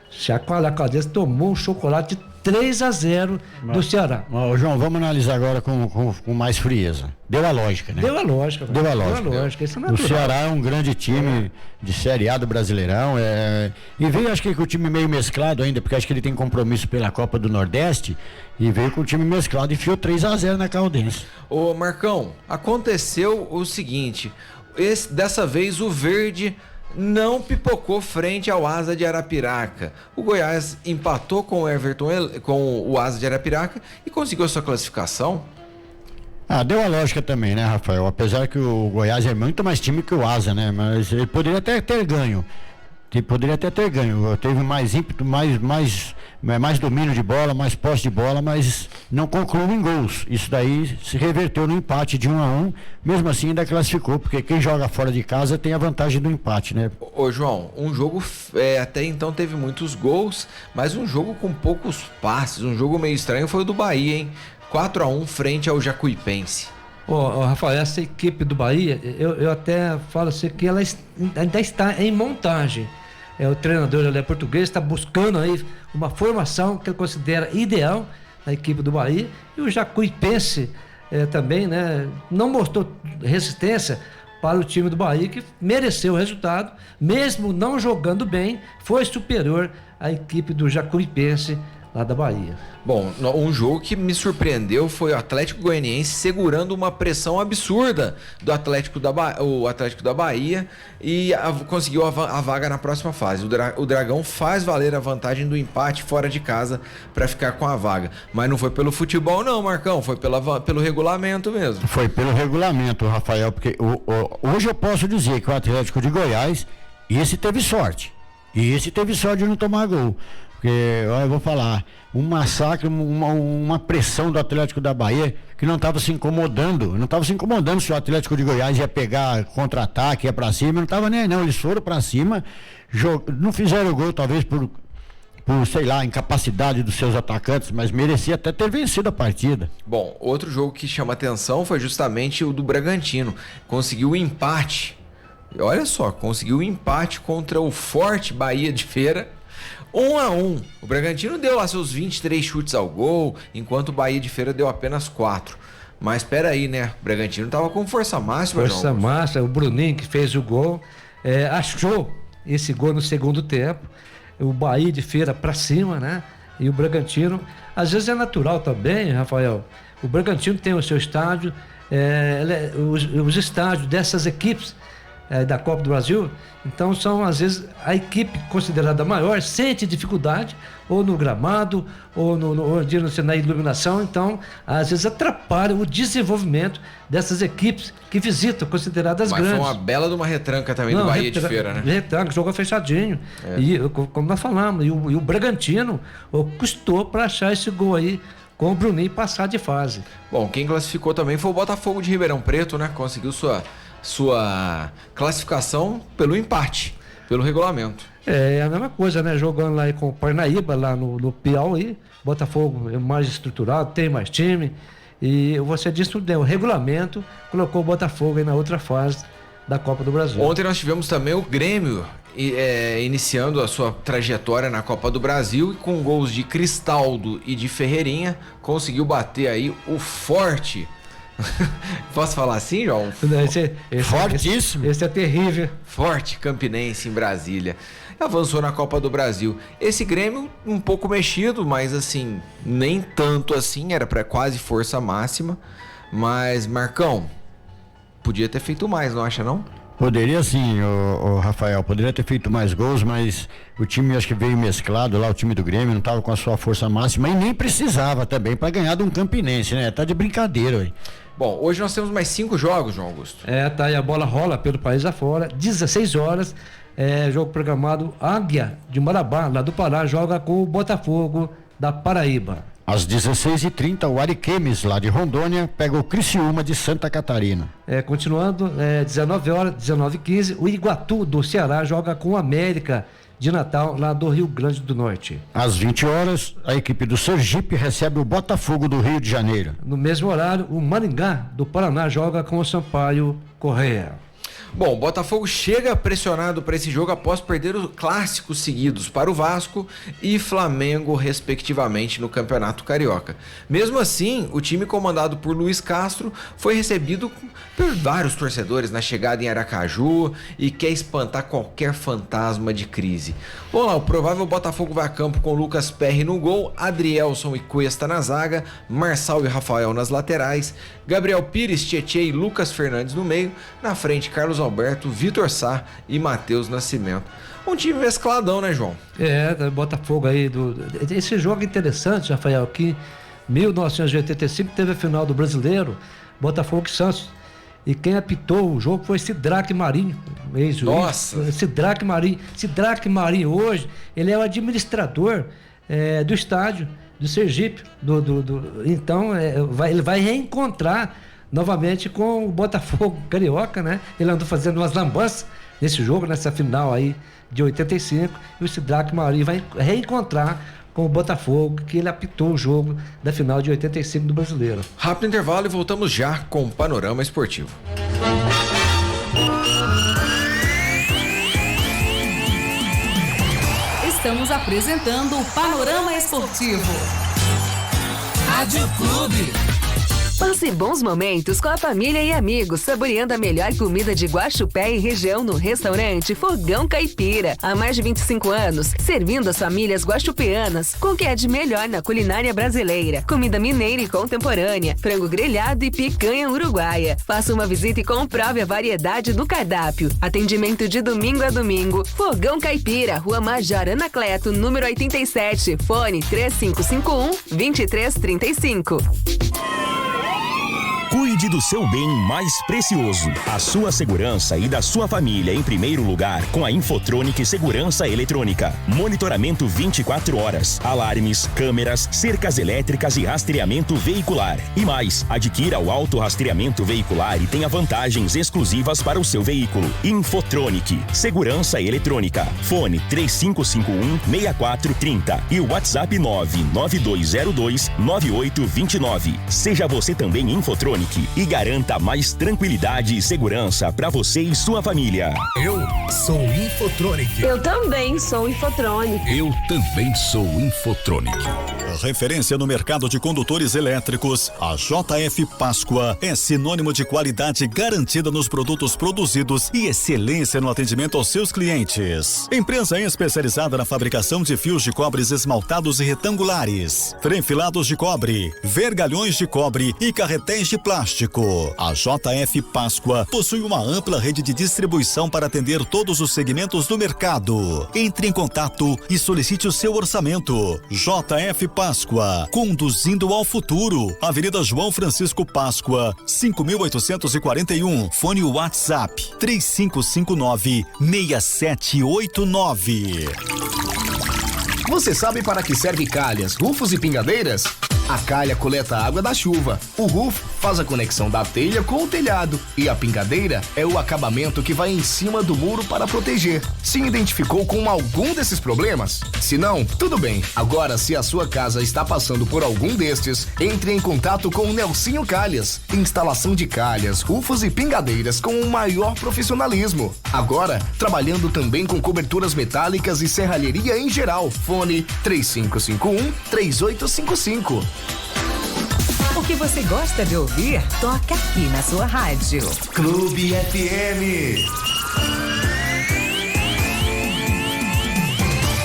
chacoalhar a cabeça, tomou um chocolate de 3-0 do Ceará. João, vamos analisar agora com mais frieza. Deu a lógica, né? Deu a lógica. Deu a lógica. Isso é o natural. Ceará é um grande time de Série A do Brasileirão. E veio, acho que com o time meio mesclado ainda, porque acho que ele tem compromisso pela Copa do Nordeste. E veio com o time mesclado e enfiou 3-0 na Caldense. Ô Marcão, aconteceu o seguinte: dessa vez o Verde não pipocou frente ao Asa de Arapiraca. O Goiás empatou com o Asa de Arapiraca e conseguiu a sua classificação. Deu a lógica também, né, Rafael? Apesar que o Goiás é muito mais time que o Asa, né? Mas ele poderia até ter ganho. Teve mais ímpeto, mais domínio de bola, mais posse de bola, mas não concluiu em gols. Isso daí se reverteu no empate de 1-1, mesmo assim ainda classificou, porque quem joga fora de casa tem a vantagem do empate, né? Ô João, um jogo até então teve muitos gols, mas um jogo com poucos passes, um jogo meio estranho foi o do Bahia, hein? 4-1 frente ao Jacuipense. Rafael, essa equipe do Bahia, eu até falo assim que ela ainda está em montagem. O treinador, ele é português, está buscando aí uma formação que ele considera ideal na equipe do Bahia. E o Jacuipense também, né, não mostrou resistência para o time do Bahia, que mereceu o resultado, mesmo não jogando bem, foi superior à equipe do Jacuipense lá da Bahia. Bom, um jogo que me surpreendeu foi o Atlético Goianiense segurando uma pressão absurda do Atlético da Bahia e conseguiu a vaga na próxima fase. O Dragão faz valer a vantagem do empate fora de casa para ficar com a vaga. Mas não foi pelo futebol não, Marcão, foi pelo regulamento mesmo. Foi pelo regulamento, Rafael, porque hoje eu posso dizer que o Atlético de Goiás, esse teve sorte de não tomar gol. Porque, eu vou falar, um massacre, uma pressão do Atlético da Bahia que não estava se incomodando se o Atlético de Goiás ia pegar contra-ataque, ia pra cima, não estava nem aí não, eles foram pra cima, não fizeram gol talvez por sei lá, incapacidade dos seus atacantes, mas merecia até ter vencido a partida. Bom, outro jogo que chama atenção foi justamente o do Bragantino, conseguiu o empate, olha só, conseguiu o empate contra o forte Bahia de Feira, 1-1. O Bragantino deu lá seus 23 chutes ao gol, enquanto o Bahia de Feira deu apenas 4. Mas espera aí, né? O Bragantino tava com força máxima. Força máxima, o Bruninho que fez o gol, achou esse gol no segundo tempo. O Bahia de Feira pra cima, né? E o Bragantino, às vezes é natural também, Rafael. O Bragantino tem o seu estádio, os estádios dessas equipes da Copa do Brasil, então são às vezes a equipe considerada maior sente dificuldade ou no gramado ou na iluminação, então às vezes atrapalha o desenvolvimento dessas equipes que visitam, consideradas grandes. Mas foi uma bela de uma retranca também do Bahia de Feira, né? Retranca, jogo fechadinho. E como nós falamos, e o Bragantino custou para achar esse gol aí com o Bruninho passar de fase. Bom, quem classificou também foi o Botafogo de Ribeirão Preto, né? Conseguiu sua classificação pelo empate, pelo regulamento. É a mesma coisa, né? Jogando lá com o Parnaíba, lá no Piauí. Botafogo é mais estruturado, tem mais time. E você disse o regulamento colocou o Botafogo aí na outra fase da Copa do Brasil. Ontem nós tivemos também o Grêmio iniciando a sua trajetória na Copa do Brasil e com gols de Cristaldo e de Ferreirinha conseguiu bater aí o forte. Posso falar assim, João? Fortíssimo. Esse é terrível. Forte Campinense em Brasília. Avançou na Copa do Brasil. Esse Grêmio um pouco mexido, mas assim, nem tanto assim, era para quase força máxima. Mas, Marcão, podia ter feito mais, não acha não? Poderia sim, o Rafael, poderia ter feito mais gols, mas o time acho que veio mesclado lá, o time do Grêmio não estava com a sua força máxima e nem precisava também para ganhar de um Campinense, né? Tá de brincadeira aí. Bom, hoje nós temos mais 5 jogos, João Augusto. Tá, e a bola rola pelo país afora, 16 horas, jogo programado Águia de Marabá, lá do Pará, joga com o Botafogo da Paraíba. Às 16h30, o Ariquemes, lá de Rondônia, pega o Criciúma de Santa Catarina. Continuando, 19 horas, 19h15, o Iguatu do Ceará joga com o América de Natal, lá do Rio Grande do Norte. Às 20 horas, a equipe do Sergipe recebe o Botafogo do Rio de Janeiro. No mesmo horário, o Maringá do Paraná joga com o Sampaio Correia. Bom, o Botafogo chega pressionado para esse jogo após perder os clássicos seguidos para o Vasco e Flamengo, respectivamente, no Campeonato Carioca. Mesmo assim, o time comandado por Luiz Castro foi recebido por vários torcedores na chegada em Aracaju e quer espantar qualquer fantasma de crise. Vamos lá, o provável Botafogo vai a campo com Lucas Perry no gol, Adrielson e Cuesta na zaga, Marçal e Rafael nas laterais, Gabriel Pires, Tietê e Lucas Fernandes no meio, na frente Carlos Alberto, Vitor Sá e Matheus Nascimento. Um time mescladão, né, João? Botafogo aí. Esse jogo é interessante, Rafael, que em 1985 teve a final do Brasileiro, Botafogo e Santos. E quem apitou o jogo foi Sidraque Marinho, ex-juiz. Nossa! Sidraque Marinho hoje, ele é o administrador do estádio do Sergipe. Então, ele vai reencontrar novamente com o Botafogo Carioca, né? Ele andou fazendo umas lambanças nesse jogo, nessa final aí de 85, e o Sidraque Marinho vai reencontrar com o Botafogo, que ele apitou o jogo da final de 85 do Brasileiro. Rápido intervalo e voltamos já com o Panorama Esportivo. Estamos apresentando o Panorama Esportivo. Rádio Clube. Passe bons momentos com a família e amigos, saboreando a melhor comida de Guaxupé e região no restaurante Fogão Caipira. Há mais de 25 anos, servindo as famílias guaxupeanas com o que é de melhor na culinária brasileira. Comida mineira e contemporânea, frango grelhado e picanha uruguaia. Faça uma visita e comprove a variedade do cardápio. Atendimento de domingo a domingo. Fogão Caipira, Rua Major Anacleto, número 87. Fone 3551-2335. Cuide do seu bem mais precioso, a sua segurança e da sua família em primeiro lugar com a Infotronic Segurança Eletrônica. Monitoramento 24 horas, alarmes, câmeras, cercas elétricas e rastreamento veicular. E mais, adquira o autorrastreamento veicular e tenha vantagens exclusivas para o seu veículo. Infotronic Segurança Eletrônica. Fone 3551-6430 e o WhatsApp 99202-9829. Seja você também Infotronic e garanta mais tranquilidade e segurança para você e sua família. Eu sou Infotronic. Eu também sou Infotronic. Eu também sou Infotronic. Referência no mercado de condutores elétricos, a JF Páscoa é sinônimo de qualidade garantida nos produtos produzidos e excelência no atendimento aos seus clientes. Empresa especializada na fabricação de fios de cobres esmaltados e retangulares, frenfilados de cobre, vergalhões de cobre e carretéis de plástico. A JF Páscoa possui uma ampla rede de distribuição para atender todos os segmentos do mercado. Entre em contato e solicite o seu orçamento. JF Páscoa, conduzindo ao futuro. Avenida João Francisco Páscoa, 5841. Fone WhatsApp 3559-6789. Você sabe para que serve calhas, rufos e pingadeiras? A calha coleta a água da chuva, o roof faz a conexão da telha com o telhado e a pingadeira é o acabamento que vai em cima do muro para proteger. Se identificou com algum desses problemas? Se não, tudo bem. Agora, se a sua casa está passando por algum destes, entre em contato com o Nelsinho Calhas. Instalação de calhas, rufos e pingadeiras com o maior profissionalismo. Agora, trabalhando também com coberturas metálicas e serralheria em geral. Fone 3551-3855. O que você gosta de ouvir, toca aqui na sua rádio. Clube FM.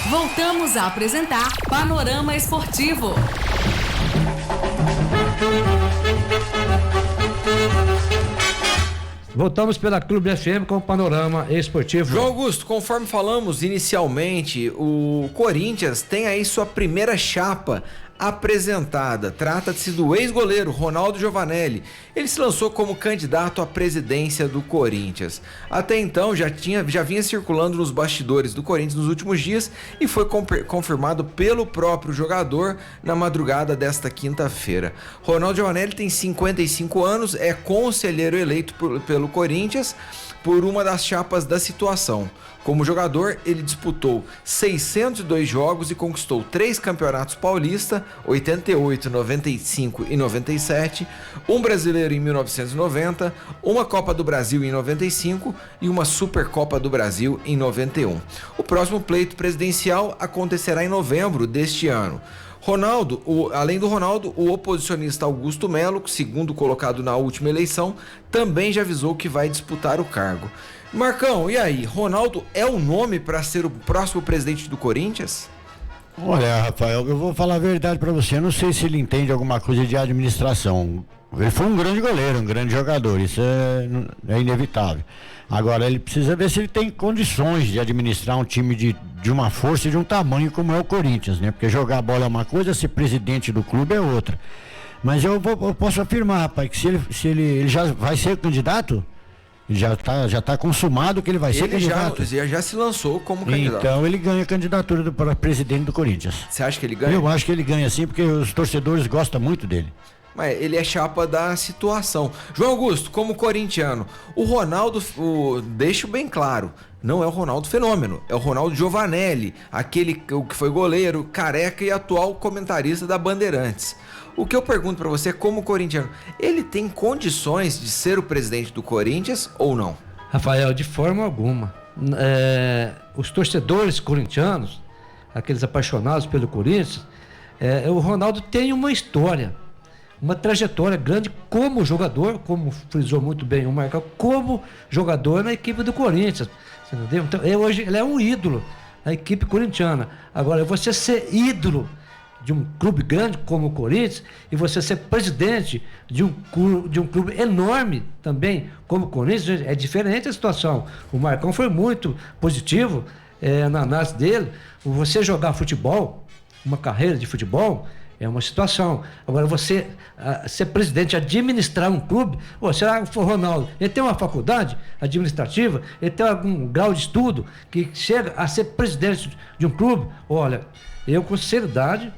Voltamos a apresentar Panorama Esportivo. Voltamos pela Clube FM com o Panorama Esportivo. João Augusto, conforme falamos inicialmente, o Corinthians tem aí sua primeira chapa apresentada. Trata-se do ex-goleiro Ronaldo Giovanelli. Ele se lançou como candidato à presidência do Corinthians. Até então já vinha circulando nos bastidores do Corinthians nos últimos dias e foi confirmado pelo próprio jogador na madrugada desta quinta-feira. Ronaldo Giovanelli tem 55 anos, é conselheiro eleito pelo Corinthians por uma das chapas da situação. Como jogador, ele disputou 602 jogos e conquistou 3 campeonatos paulista, 88, 95 e 97, um brasileiro em 1990, uma Copa do Brasil em 95 e uma Supercopa do Brasil em 91. O próximo pleito presidencial acontecerá em novembro deste ano. Ronaldo, além do Ronaldo, o oposicionista Augusto Melo, segundo colocado na última eleição, também já avisou que vai disputar o cargo. Marcão, e aí? Ronaldo é o nome para ser o próximo presidente do Corinthians? Olha, Rafael, eu vou falar a verdade para você. Eu não sei se ele entende alguma coisa de administração. Ele foi um grande goleiro, um grande jogador, isso é inevitável. Agora, ele precisa ver se ele tem condições de administrar um time de uma força e de um tamanho como é o Corinthians, né? Porque jogar a bola é uma coisa, ser presidente do clube é outra. Mas eu posso afirmar, rapaz, que se ele já vai ser candidato, já tá consumado que ele vai ser candidato. Já se lançou como candidato. Então ele ganha a candidatura para presidente do Corinthians. Você acha que ele ganha? Eu acho que ele ganha sim, porque os torcedores gostam muito dele. Mas ele é chapa da situação. João Augusto, como corintiano, o Ronaldo, deixo bem claro, não é o Ronaldo fenômeno, é o Ronaldo Giovanelli, aquele que foi goleiro, careca e atual comentarista da Bandeirantes. O que eu pergunto pra você, como corintiano, ele tem condições de ser o presidente do Corinthians ou não? Rafael, de forma alguma. Os torcedores corintianos, aqueles apaixonados pelo Corinthians, o Ronaldo tem uma história, uma trajetória grande como jogador, como frisou muito bem o Marcão, como jogador na equipe do Corinthians. Você entendeu? Então, hoje ele é um ídolo da equipe corintiana. Agora, você ser ídolo de um clube grande como o Corinthians e você ser presidente de um clube enorme também como o Corinthians, é diferente a situação. O Marcão foi muito positivo na análise dele. Você jogar futebol, uma carreira de futebol, é uma situação. Agora, você ser presidente, administrar um clube, será que o Ronaldo, ele tem uma faculdade administrativa, ele tem algum grau de estudo que chega a ser presidente de um clube? Olha, eu com sinceridade,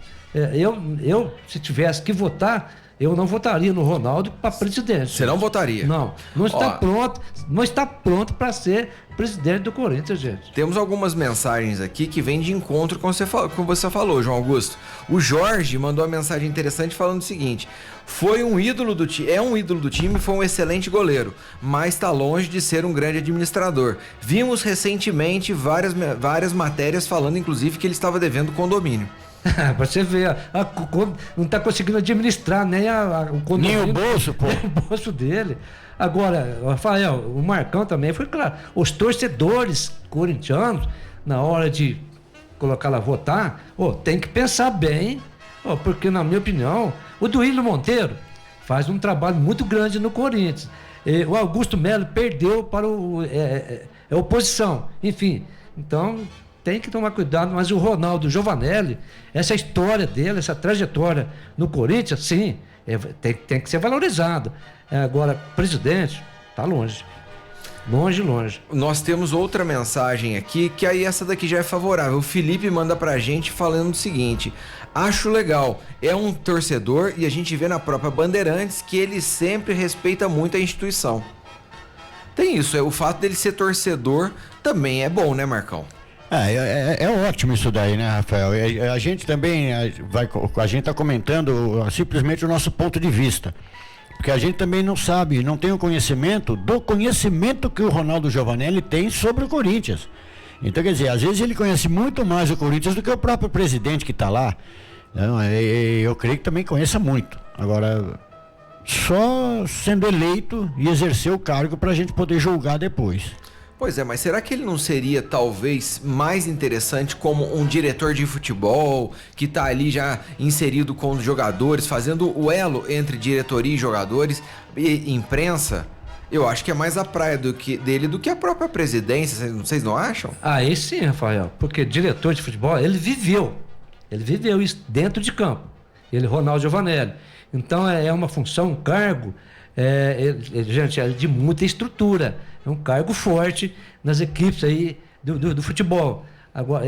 eu se tivesse que votar, eu não votaria no Ronaldo para presidente. Você não votaria? Não está pronto para ser presidente do Corinthians, gente. Temos algumas mensagens aqui que vêm de encontro com você falou, João Augusto. O Jorge mandou uma mensagem interessante falando o seguinte: é um ídolo do time, foi um excelente goleiro, mas está longe de ser um grande administrador. Vimos recentemente várias matérias falando, inclusive, que ele estava devendo condomínio. Você vê, não está conseguindo administrar nem o condomínio, nem o bolso, pô. Nem o bolso dele. Agora, Rafael, o Marcão também foi claro. Os torcedores corintianos, na hora de colocar lá votar, tem que pensar bem, porque, na minha opinião, o Duílio Monteiro faz um trabalho muito grande no Corinthians. O Augusto Melo perdeu para a oposição. Enfim, então tem que tomar cuidado, mas o Ronaldo Giovanelli, essa história dele, essa trajetória no Corinthians, sim, tem que ser valorizado. Agora, presidente, tá longe. Longe. Nós temos outra mensagem aqui, que aí essa daqui já é favorável. O Felipe manda pra gente falando o seguinte: acho legal, é um torcedor e a gente vê na própria Bandeirantes que ele sempre respeita muito a instituição. Tem isso, o fato dele ser torcedor também é bom, né, Marcão? É ótimo isso daí, né, Rafael? A gente também a gente tá comentando simplesmente o nosso ponto de vista. Porque a gente também não sabe, não tem o conhecimento que o Ronaldo Giovanelli tem sobre o Corinthians. Então, quer dizer, às vezes ele conhece muito mais o Corinthians do que o próprio presidente que está lá. Eu creio que também conheça muito. Agora, só sendo eleito e exercer o cargo para a gente poder julgar depois. Pois é, mas será que ele não seria talvez mais interessante como um diretor de futebol que tá ali já inserido com os jogadores, fazendo o elo entre diretoria e jogadores e imprensa? Eu acho que é mais a praia dele do que a própria presidência, vocês não acham? Aí sim, Rafael, porque diretor de futebol, ele viveu isso dentro de campo, Ronaldo Giovanelli. Então é uma função, um cargo, gente, é de muita estrutura. É um cargo forte nas equipes aí do futebol. Agora,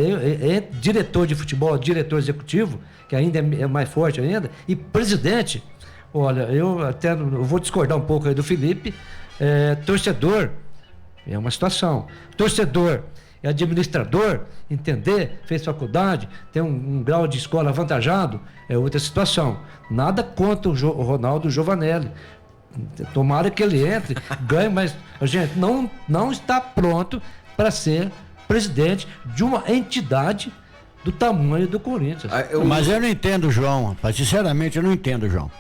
diretor de futebol, diretor executivo, que ainda é mais forte ainda, e presidente, olha, eu vou discordar um pouco aí do Felipe. Torcedor, é uma situação. Torcedor, é administrador, entender, fez faculdade, tem um grau de escola avantajado, é outra situação. Nada contra o Ronaldo Giovanelli. Tomara que ele entre, ganhe, mas, gente, não está pronto para ser presidente de uma entidade do tamanho do Corinthians. Mas eu não entendo, João, rapaz. Sinceramente, eu não entendo, João.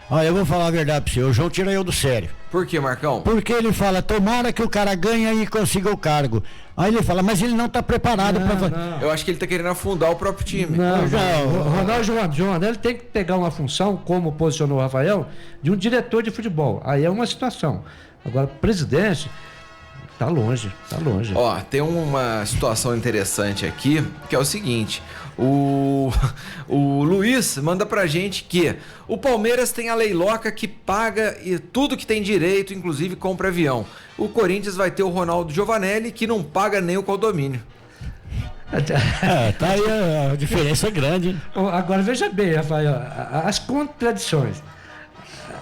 Olha, eu vou falar a verdade pra você. O João tira eu do sério. Por que, Marcão? Porque ele fala, tomara que o cara ganhe e consiga o cargo. Aí ele fala, mas ele não tá preparado pra... Eu acho que ele tá querendo afundar o próprio time. O Ronaldo Giovanelli ele tem que pegar uma função, como posicionou o Rafael, de um diretor de futebol. Aí é uma situação. Agora, presidente... Tá longe. Ó, tem uma situação interessante aqui, que é o seguinte, o Luiz manda pra gente que o Palmeiras tem a leiloca que paga e tudo que tem direito, inclusive compra avião. O Corinthians vai ter o Ronaldo Giovanelli, que não paga nem o condomínio. Tá aí a diferença é grande. Agora veja bem, Rafael, as contradições.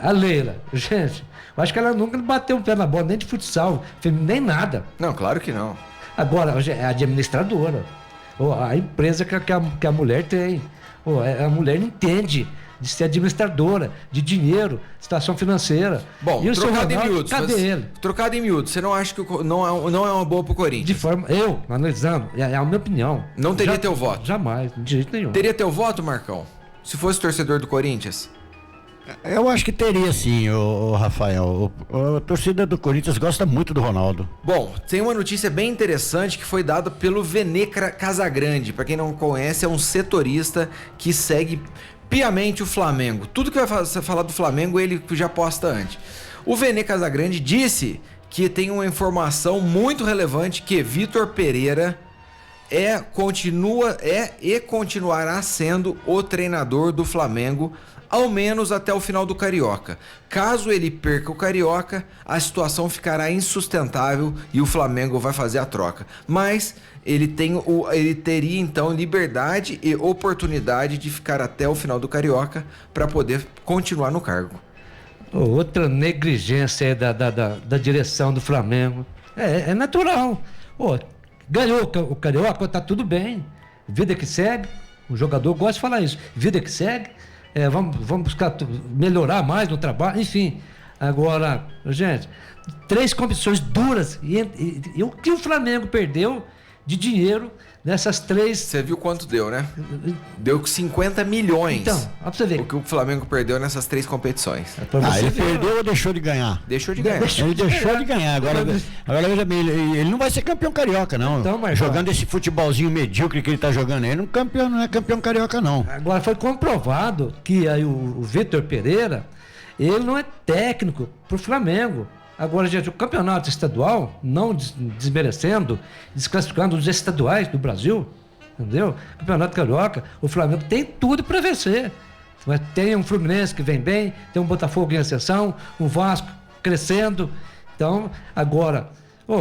A Leila, gente... Eu acho que ela nunca bateu um pé na bola, nem de futsal, nem nada. Não, claro que não. Agora, é administradora. A empresa que a mulher tem. A mulher não entende de ser administradora, de dinheiro, situação financeira. Bom, e trocado em miúdos. Cadê ele? Trocado em miúdos, você não acha que não é uma boa pro Corinthians? De forma, eu, analisando, é a minha opinião. Não teria teu voto? Jamais, de jeito nenhum. Teria teu voto, Marcão? Se fosse torcedor do Corinthians? Eu acho que teria sim, o Rafael. A torcida do Corinthians gosta muito do Ronaldo. Bom, tem uma notícia bem interessante que foi dada pelo Vene Casagrande. Para quem não conhece, é um setorista que segue piamente o Flamengo. Tudo que vai falar do Flamengo, ele já posta antes. O Vene Casagrande disse que tem uma informação muito relevante que Vitor Pereira continuará sendo o treinador do Flamengo, ao menos até o final do Carioca. Caso ele perca o Carioca, a situação ficará insustentável e o Flamengo vai fazer a troca. Mas ele teria então liberdade e oportunidade de ficar até o final do Carioca para poder continuar no cargo. Outra negligência aí da direção do Flamengo. É natural. Ganhou o Carioca, tá tudo bem. Vida que segue. O jogador gosta de falar isso. Vida que segue. Vamos buscar melhorar mais no trabalho, enfim. Agora, gente, 3 competições duras e o que o Flamengo perdeu de dinheiro nessas 3... Você viu quanto deu, né? Deu 50 milhões. Então, ó pra você ver. O que o Flamengo perdeu nessas 3 competições. Ele perdeu ou deixou de ganhar? Deixou de ganhar. Ele deixou de ganhar. Agora veja bem, ele não vai ser campeão carioca, não. Então, mas jogando esse futebolzinho medíocre que ele tá jogando aí, não é campeão carioca, não. Agora foi comprovado que aí o Vitor Pereira, ele não é técnico pro Flamengo. Agora, gente, o campeonato estadual, não desmerecendo, desclassificando os estaduais do Brasil, entendeu? Campeonato carioca, o Flamengo tem tudo para vencer. Mas tem um Fluminense que vem bem, tem um Botafogo em ascensão, um Vasco crescendo. Então, agora,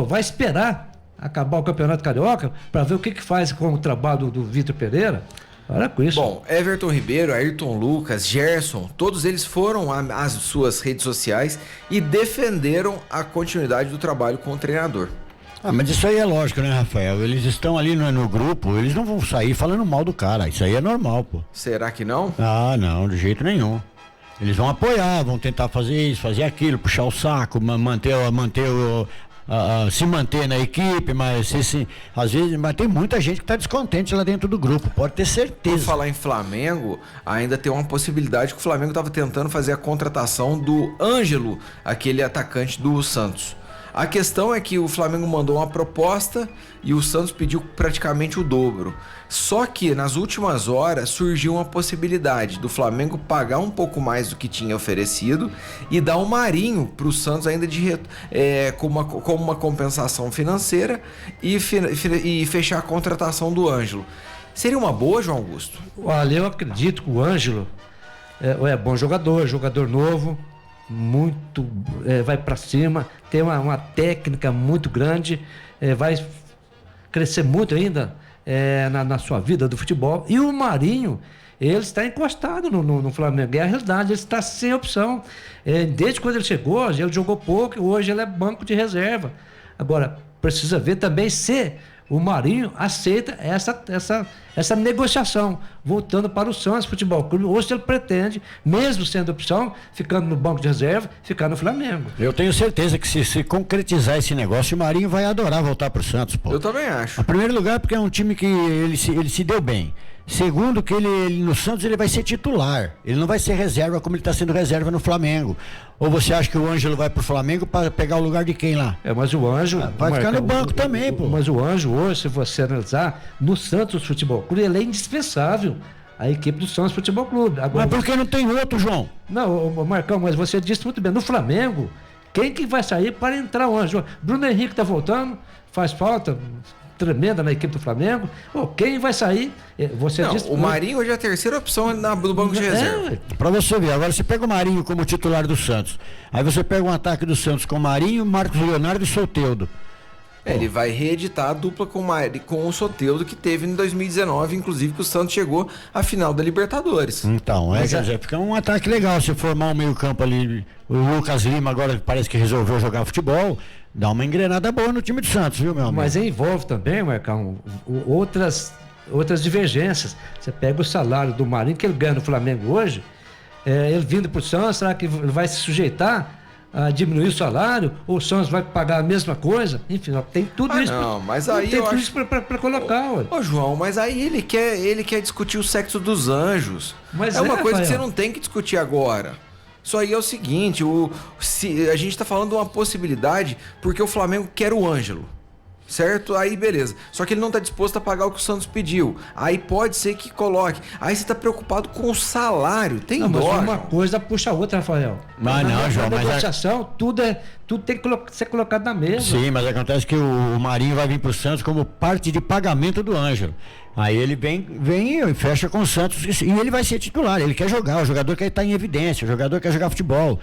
vai esperar acabar o campeonato carioca para ver o que faz com o trabalho do Vitor Pereira? Para com isso. Bom, Everton Ribeiro, Ayrton Lucas, Gerson, todos eles foram às suas redes sociais e defenderam a continuidade do trabalho com o treinador. Mas isso aí é lógico, né, Rafael? Eles estão ali no grupo, eles não vão sair falando mal do cara. Isso aí é normal, pô. Será que não? Ah, não, de jeito nenhum. Eles vão apoiar, vão tentar fazer isso, fazer aquilo, puxar o saco, se manter na equipe, mas às vezes, mas tem muita gente que está descontente lá dentro do grupo, pode ter certeza. Por falar em Flamengo, ainda tem uma possibilidade que o Flamengo estava tentando fazer a contratação do Ângelo, aquele atacante do Santos. A questão é que o Flamengo mandou uma proposta e o Santos pediu praticamente o dobro. Só que nas últimas horas surgiu uma possibilidade do Flamengo pagar um pouco mais do que tinha oferecido e dar um Marinho para o Santos ainda como uma compensação financeira e fechar a contratação do Ângelo. Seria uma boa, João Augusto? Olha, eu acredito que o Ângelo é bom jogador novo, muito, vai para cima, tem uma técnica muito grande, vai crescer muito ainda na sua vida do futebol. E o Marinho, ele está encostado no Flamengo, é a realidade, ele está sem opção. Desde quando ele chegou, ele jogou pouco e hoje ele é banco de reserva. Agora, precisa ver também se o Marinho aceita essa negociação, voltando para o Santos Futebol Clube, ou se ele pretende, mesmo sendo opção, ficando no banco de reserva, ficar no Flamengo. Eu tenho certeza que se concretizar esse negócio, o Marinho vai adorar voltar pro Santos, pô. Eu também acho. Em primeiro lugar, porque é um time que ele se deu bem. Segundo, que ele no Santos ele vai ser titular. Ele não vai ser reserva como ele está sendo reserva no Flamengo. Ou você acha que o Ângelo vai pro Flamengo para pegar o lugar de quem lá? Mas o Ângelo... vai ficar no banco também, pô. Mas o Ângelo hoje, se você analisar, no Santos Futebol Clube, ele é indispensável. A equipe do Santos Futebol Clube. Agora, mas por que não tem outro, João? Não, Marcão, mas você disse muito bem. No Flamengo, quem que vai sair para entrar o Ângelo? Bruno Henrique tá voltando, faz falta... tremenda na equipe do Flamengo. Quem vai sair? Você não, disse, o Marinho hoje é a terceira opção do banco de reserva. Pra você ver, agora você pega o Marinho como titular do Santos, aí você pega um ataque do Santos com o Marinho, Marcos Leonardo e Soteldo. Ele vai reeditar a dupla com o Soteldo que teve em 2019, inclusive que o Santos chegou à final da Libertadores. Então, quer dizer, fica um ataque legal se formar um meio campo ali. O Lucas Lima agora parece que resolveu jogar futebol. Dá uma engrenada boa no time do Santos, viu, meu amigo? Mas envolve também, Marcão, outras divergências. Você pega o salário do Marinho, que ele ganha no Flamengo hoje, ele vindo pro Santos, será que ele vai se sujeitar a diminuir o salário? Ou o Santos vai pagar a mesma coisa? Enfim, tem tudo isso. Não, mas aí tem tudo isso pra colocar, ué. Ô, João, mas aí ele quer discutir o sexo dos anjos. Mas é uma coisa que você não tem que discutir agora. Isso aí é o seguinte, a gente tá falando de uma possibilidade porque o Flamengo quer o Ângelo, certo? Aí beleza, só que ele não tá disposto a pagar o que o Santos pediu, aí pode ser que coloque, aí você tá preocupado com o salário, tem dó, mas uma João. coisa puxa a outra, Rafael. Mas não, João, mas negociação, tudo tem que ser colocado na mesa. Sim, mas acontece que o Marinho vai vir pro Santos como parte de pagamento do Ângelo. Aí ele vem e fecha com o Santos e ele vai ser titular, ele quer jogar, o jogador quer estar em evidência, o jogador quer jogar futebol.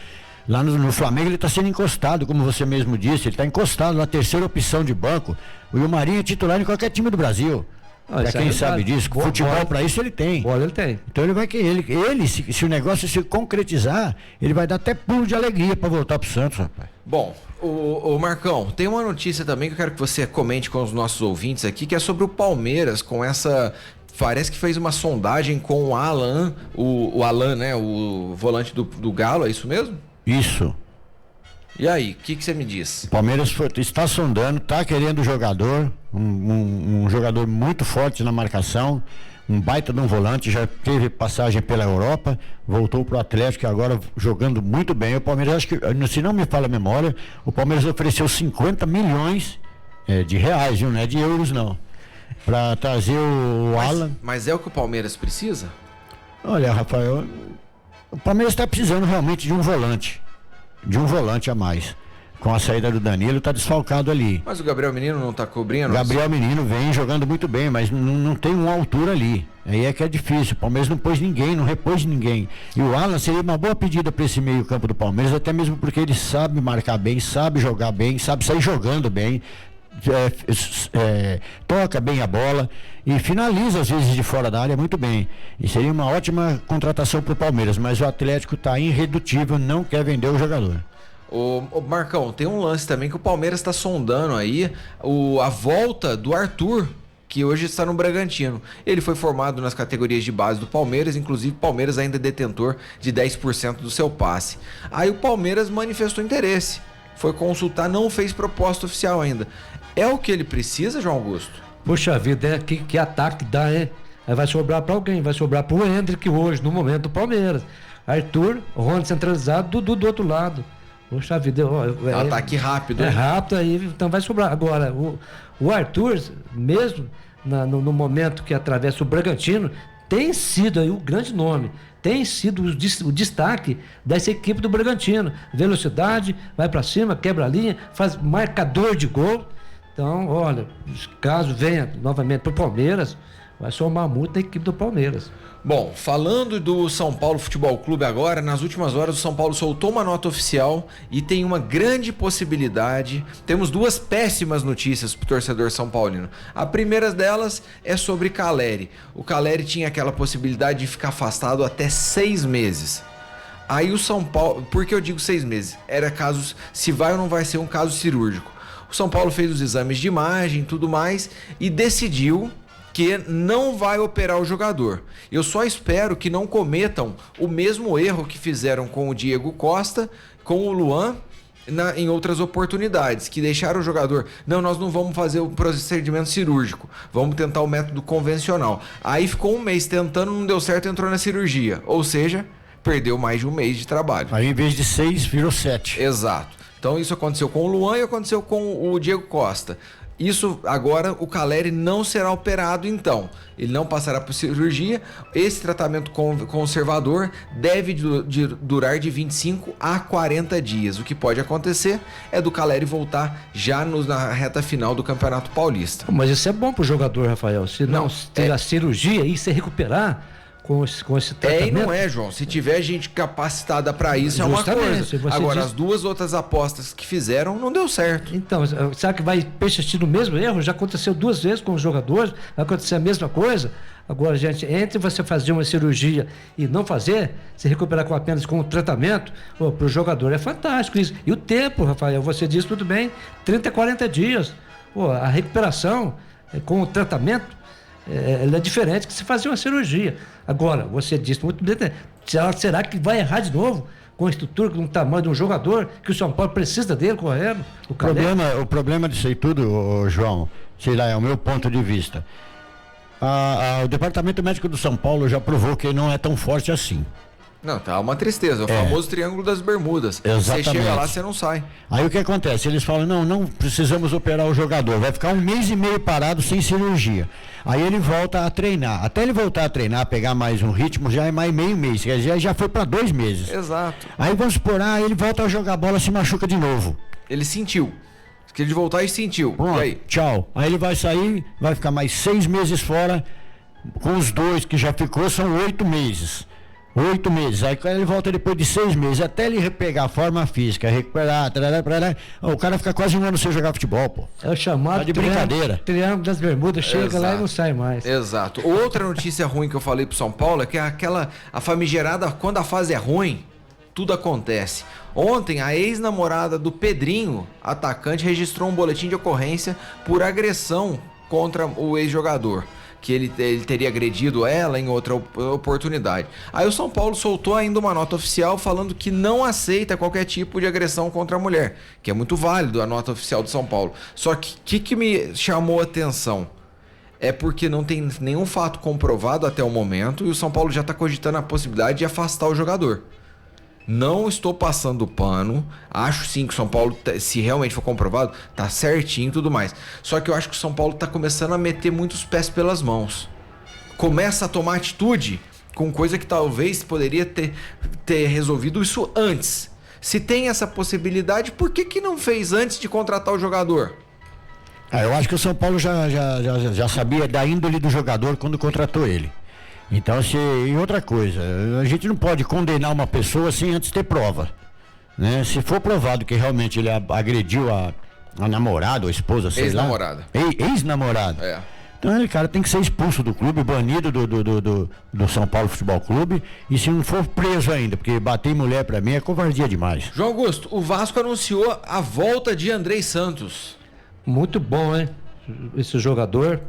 Lá no Flamengo ele está sendo encostado, como você mesmo disse, ele está encostado na terceira opção de banco. E o Marinho é titular em qualquer time do Brasil. Pra quem sabe disso, futebol para isso ele tem. Bola ele tem. Então ele vai querer, se o negócio se concretizar, ele vai dar até pulo de alegria para voltar pro Santos, rapaz. Bom, o Marcão, tem uma notícia também que eu quero que você comente com os nossos ouvintes aqui, que é sobre o Palmeiras, com essa... Parece que fez uma sondagem com o Alan, o Alan, né, o volante do Galo, é isso mesmo? Isso. E aí, o que você me diz? O Palmeiras está sondando, está querendo jogador, um jogador muito forte na marcação, um baita de um volante, já teve passagem pela Europa, voltou pro Atlético e agora jogando muito bem. O Palmeiras, acho que, se não me falha a memória, o Palmeiras ofereceu 50 milhões de reais, viu? Não é de euros não, para trazer o Alan. Mas é o que o Palmeiras precisa? Olha, Rafael, o Palmeiras está precisando realmente de um volante a mais. Com a saída do Danilo, tá desfalcado ali. Mas o Gabriel Menino não tá cobrindo? Gabriel Menino vem jogando muito bem, mas não tem uma altura ali. Aí é que é difícil. O Palmeiras não pôs ninguém, não repôs ninguém. E o Alan seria uma boa pedida para esse meio campo do Palmeiras, até mesmo porque ele sabe marcar bem, sabe jogar bem, sabe sair jogando bem. Toca bem a bola e finaliza às vezes de fora da área muito bem. E seria uma ótima contratação para o Palmeiras, mas o Atlético está irredutível, não quer vender o jogador. Ô Marcão, tem um lance também que o Palmeiras está sondando aí, a volta do Arthur, que hoje está no Bragantino. Ele foi formado nas categorias de base do Palmeiras, inclusive o Palmeiras ainda é detentor de 10% do seu passe. Aí o Palmeiras manifestou interesse, foi consultar, não fez proposta oficial ainda. É o que ele precisa, João Augusto? Puxa vida, que ataque dá, hein? Aí vai sobrar para alguém, vai sobrar para o Hendrick hoje, no momento do Palmeiras. Arthur, Rony centralizado, Dudu do outro lado. Poxa vida, é um ataque rápido. É rápido aí, então vai sobrar. Agora, o Arthur, mesmo no momento que atravessa o Bragantino, tem sido aí o grande nome, tem sido o destaque dessa equipe do Bragantino. Velocidade, vai para cima, quebra a linha, faz marcador de gol. Então, olha, caso venha novamente para o Palmeiras, vai somar muito na equipe do Palmeiras. Bom, falando do São Paulo Futebol Clube agora, nas últimas horas o São Paulo soltou uma nota oficial e tem uma grande possibilidade, temos duas péssimas notícias para o torcedor são paulino. A primeira delas é sobre Caleri. O Caleri tinha aquela possibilidade de ficar afastado até 6 meses. Aí o São Paulo, por que eu digo 6 meses? Era caso, se vai ou não vai ser um caso cirúrgico. O São Paulo fez os exames de imagem e tudo mais e decidiu que não vai operar o jogador. Eu só espero que não cometam o mesmo erro que fizeram com o Diego Costa, com o Luan, em outras oportunidades, que deixaram o jogador, não, nós não vamos fazer o procedimento cirúrgico, vamos tentar o método convencional. Aí ficou um mês tentando, não deu certo, entrou na cirurgia. Ou seja, perdeu mais de um mês de trabalho. Aí em vez de 6, virou 7. Exato. Então isso aconteceu com o Luan e aconteceu com o Diego Costa. Isso agora o Caleri não será operado então, ele não passará por cirurgia. Esse tratamento conservador deve durar de 25 a 40 dias. O que pode acontecer é do Caleri voltar já na reta final do Campeonato Paulista. Mas isso é bom pro jogador, Rafael, se não ter a cirurgia e se recuperar com esse tratamento. E não é, João. Se tiver gente capacitada para isso, justamente, é uma coisa. Agora, as duas outras apostas que fizeram não deu certo. Então, será que vai persistir no mesmo erro? Já aconteceu 2 vezes com os jogadores, vai acontecer a mesma coisa. Agora, gente, entre você fazer uma cirurgia e não fazer, se recuperar apenas com o tratamento, para o jogador é fantástico isso. E o tempo, Rafael, você disse tudo bem, 30 a 40 dias. A recuperação com o tratamento, ela é diferente que se fazer uma cirurgia. Agora, você disse muito bem, será que vai errar de novo com a estrutura, com o tamanho de um jogador que o São Paulo precisa dele correndo? O problema disso aí tudo, João, sei lá, é o meu ponto de vista. O Departamento Médico do São Paulo já provou que não é tão forte assim. Não, tá uma tristeza, o famoso Triângulo das Bermudas. Exatamente. Você chega lá, você não sai. Aí o que acontece? Eles falam, não precisamos operar o jogador, vai ficar 1 mês e meio parado sem cirurgia. Aí ele volta a treinar. Até ele voltar a treinar, pegar mais um ritmo, já é mais meio mês, quer dizer, já foi para 2 meses. Exato. Aí vamos supor, ele volta a jogar bola, se machuca de novo. Ele sentiu. Que ele voltar e sentiu. Pronto, e aí? Tchau. Aí ele vai sair, vai ficar mais 6 meses fora, com os 2 que já ficou, são 8 meses. 8 meses, aí ele volta depois de 6 meses, até ele pegar a forma física, recuperar, o cara fica quase 1 ano sem jogar futebol, pô. É o chamado de brincadeira. Triângulo das Bermudas, chega lá e não sai mais. Exato. Outra notícia ruim que eu falei pro São Paulo é que a famigerada, quando a fase é ruim, tudo acontece. Ontem, a ex-namorada do Pedrinho, atacante, registrou um boletim de ocorrência por agressão contra o ex-jogador. Que ele teria agredido ela em outra oportunidade. Aí o São Paulo soltou ainda uma nota oficial falando que não aceita qualquer tipo de agressão contra a mulher, que é muito válido a nota oficial do São Paulo. Só que que me chamou a atenção é porque não tem nenhum fato comprovado até o momento e o São Paulo já está cogitando a possibilidade de afastar o jogador. Não estou passando pano, acho sim que o São Paulo, se realmente for comprovado, tá certinho e tudo mais. Só que eu acho que o São Paulo tá começando a meter muitos pés pelas mãos. Começa a tomar atitude com coisa que talvez poderia ter resolvido isso antes. Se tem essa possibilidade, por que não fez antes de contratar o jogador? Eu acho que o São Paulo já sabia da índole do jogador quando contratou ele. Então, e outra coisa, a gente não pode condenar uma pessoa sem antes ter prova, né? Se for provado que realmente ele agrediu a namorada ou a esposa, sei lá. Ex-namorada. É. Então, ele, cara, tem que ser expulso do clube, banido do São Paulo Futebol Clube, e se não for preso ainda, porque bater em mulher pra mim é covardia demais. João Augusto, o Vasco anunciou a volta de Andrei Santos. Muito bom, hein? Esse jogador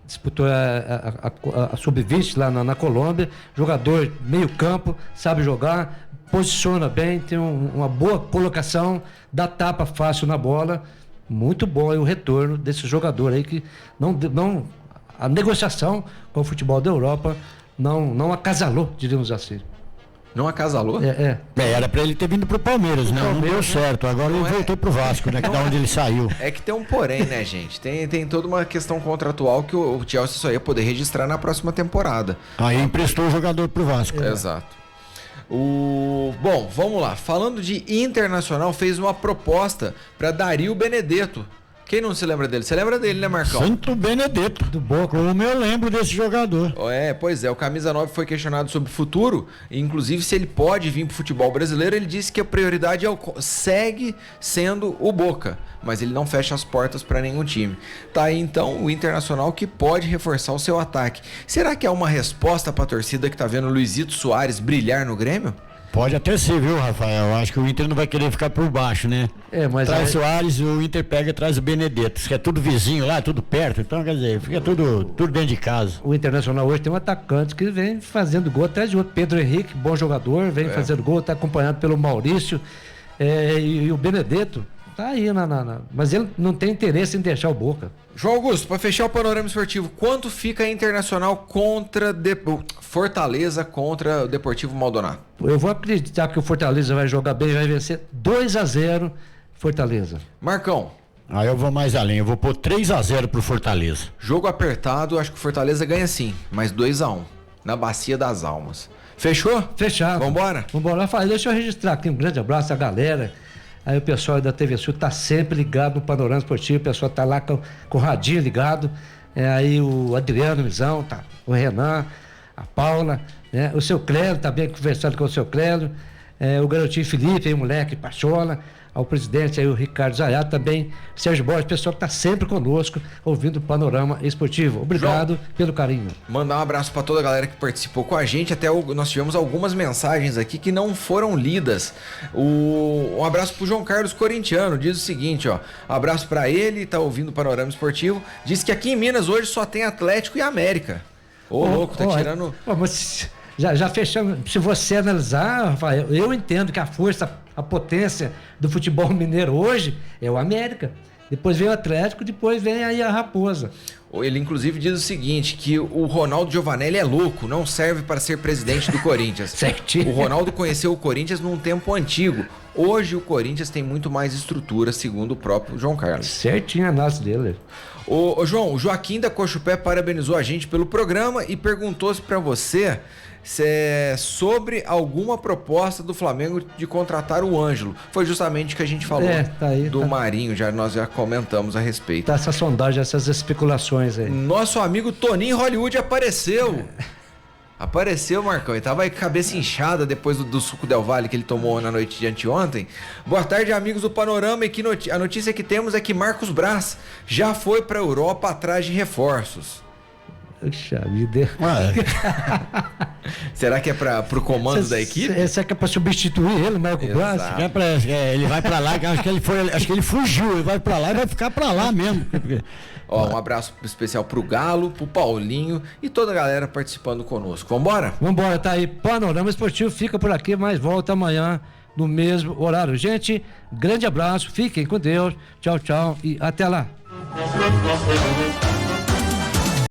disputou a Sub-20 lá na Colômbia, jogador meio campo, sabe jogar, posiciona bem, tem uma boa colocação, dá tapa fácil na bola, muito bom aí o retorno desse jogador aí que a negociação com o futebol da Europa não acasalou, diríamos assim. Não acasalou? Era pra ele ter vindo pro Palmeiras, né? Não deu certo. Agora ele voltou pro Vasco, né? Que da onde ele saiu. É que tem um porém, né, gente? Tem toda uma questão contratual que o Chelsea só ia poder registrar na próxima temporada. Aí emprestou o jogador pro Vasco. Exato. Bom, vamos lá. Falando de Internacional, fez uma proposta para Dario Benedetto. Quem não se lembra dele? Você lembra dele, né, Marcão? Santo Benedetto, do Boca. Como eu lembro desse jogador. Pois é. O Camisa 9 foi questionado sobre o futuro. Inclusive, se ele pode vir pro futebol brasileiro, ele disse que a prioridade segue sendo o Boca. Mas ele não fecha as portas para nenhum time. Tá aí, então, o Internacional que pode reforçar o seu ataque. Será que é uma resposta pra torcida que tá vendo o Luizito Soares brilhar no Grêmio? Pode até ser, viu, Rafael? Acho que o Inter não vai querer ficar por baixo, né? Mas traz o Soares, o Inter pega e traz o Benedetto. Isso que é tudo vizinho lá, tudo perto. Então, quer dizer, fica tudo dentro de casa. O Internacional hoje tem um atacante que vem fazendo gol atrás de outro. Pedro Henrique, bom jogador, vem fazendo gol, está acompanhado pelo Maurício. E o Benedetto tá aí, mas ele não tem interesse em deixar o Boca. João Augusto, para fechar o panorama esportivo, quanto fica a Internacional contra Fortaleza contra o Deportivo Maldonado? Eu vou acreditar que o Fortaleza vai jogar bem, vai vencer 2-0 Fortaleza. Marcão. Eu vou mais além, eu vou pôr 3-0 pro Fortaleza. Jogo apertado, acho que o Fortaleza ganha sim, mas 2-1 na Bacia das Almas. Fechou? Fechado. Vambora? Vambora. Deixa eu registrar aqui um grande abraço à galera. Aí o pessoal da TV Sul tá sempre ligado no Panorama Esportivo, o pessoal tá lá com o radinho ligado. Aí o Adriano Mizão, tá, o Renan, a Paula, o seu Clélio, tá bem conversando com o seu Clélio, o garotinho Felipe, aí o moleque Pachola, ao presidente aí o Ricardo Zaiato também, Sérgio Borges, o pessoal que está sempre conosco, ouvindo o Panorama Esportivo. Obrigado João, pelo carinho. Mandar um abraço para toda a galera que participou com a gente, nós tivemos algumas mensagens aqui que não foram lidas. Um abraço pro João Carlos Corintiano, diz o seguinte, abraço para ele, tá ouvindo o Panorama Esportivo, diz que aqui em Minas hoje só tem Atlético e América. Louco, tá tirando... Mas já fechamos, se você analisar, Rafael, eu entendo que a força, a potência do futebol mineiro hoje é o América. Depois vem o Atlético, depois vem aí a Raposa. Ele inclusive diz o seguinte, que o Ronaldo Giovanelli é louco, não serve para ser presidente do Corinthians. Certinho. O Ronaldo conheceu o Corinthians num tempo antigo. Hoje o Corinthians tem muito mais estrutura, segundo o próprio João Carlos. Certinho a análise dele. Ô João, o Joaquim da Cochupé parabenizou a gente pelo programa e perguntou-se para você sobre alguma proposta do Flamengo de contratar o Ângelo. Foi justamente o que a gente falou do Marinho, nós já comentamos a respeito. Tá essa sondagem, essas especulações aí. Nosso amigo Toninho Hollywood apareceu. Apareceu, Marcão, e tava aí com a cabeça inchada depois do suco Del Valle que ele tomou na noite de anteontem. Boa tarde, amigos do Panorama, e a notícia que temos é que Marcos Braz já foi pra Europa atrás de reforços. Puxa vida. Será que é pro comando da equipe? Será que é pra substituir ele, Marcos Braz? Ele vai pra lá, acho que ele fugiu, ele vai pra lá e vai ficar pra lá mesmo. Um abraço especial pro Galo, pro Paulinho e toda a galera participando conosco. Vambora? Vambora, tá aí. Panorama Esportivo fica por aqui, mas volta amanhã no mesmo horário. Gente, grande abraço, fiquem com Deus. Tchau, tchau e até lá.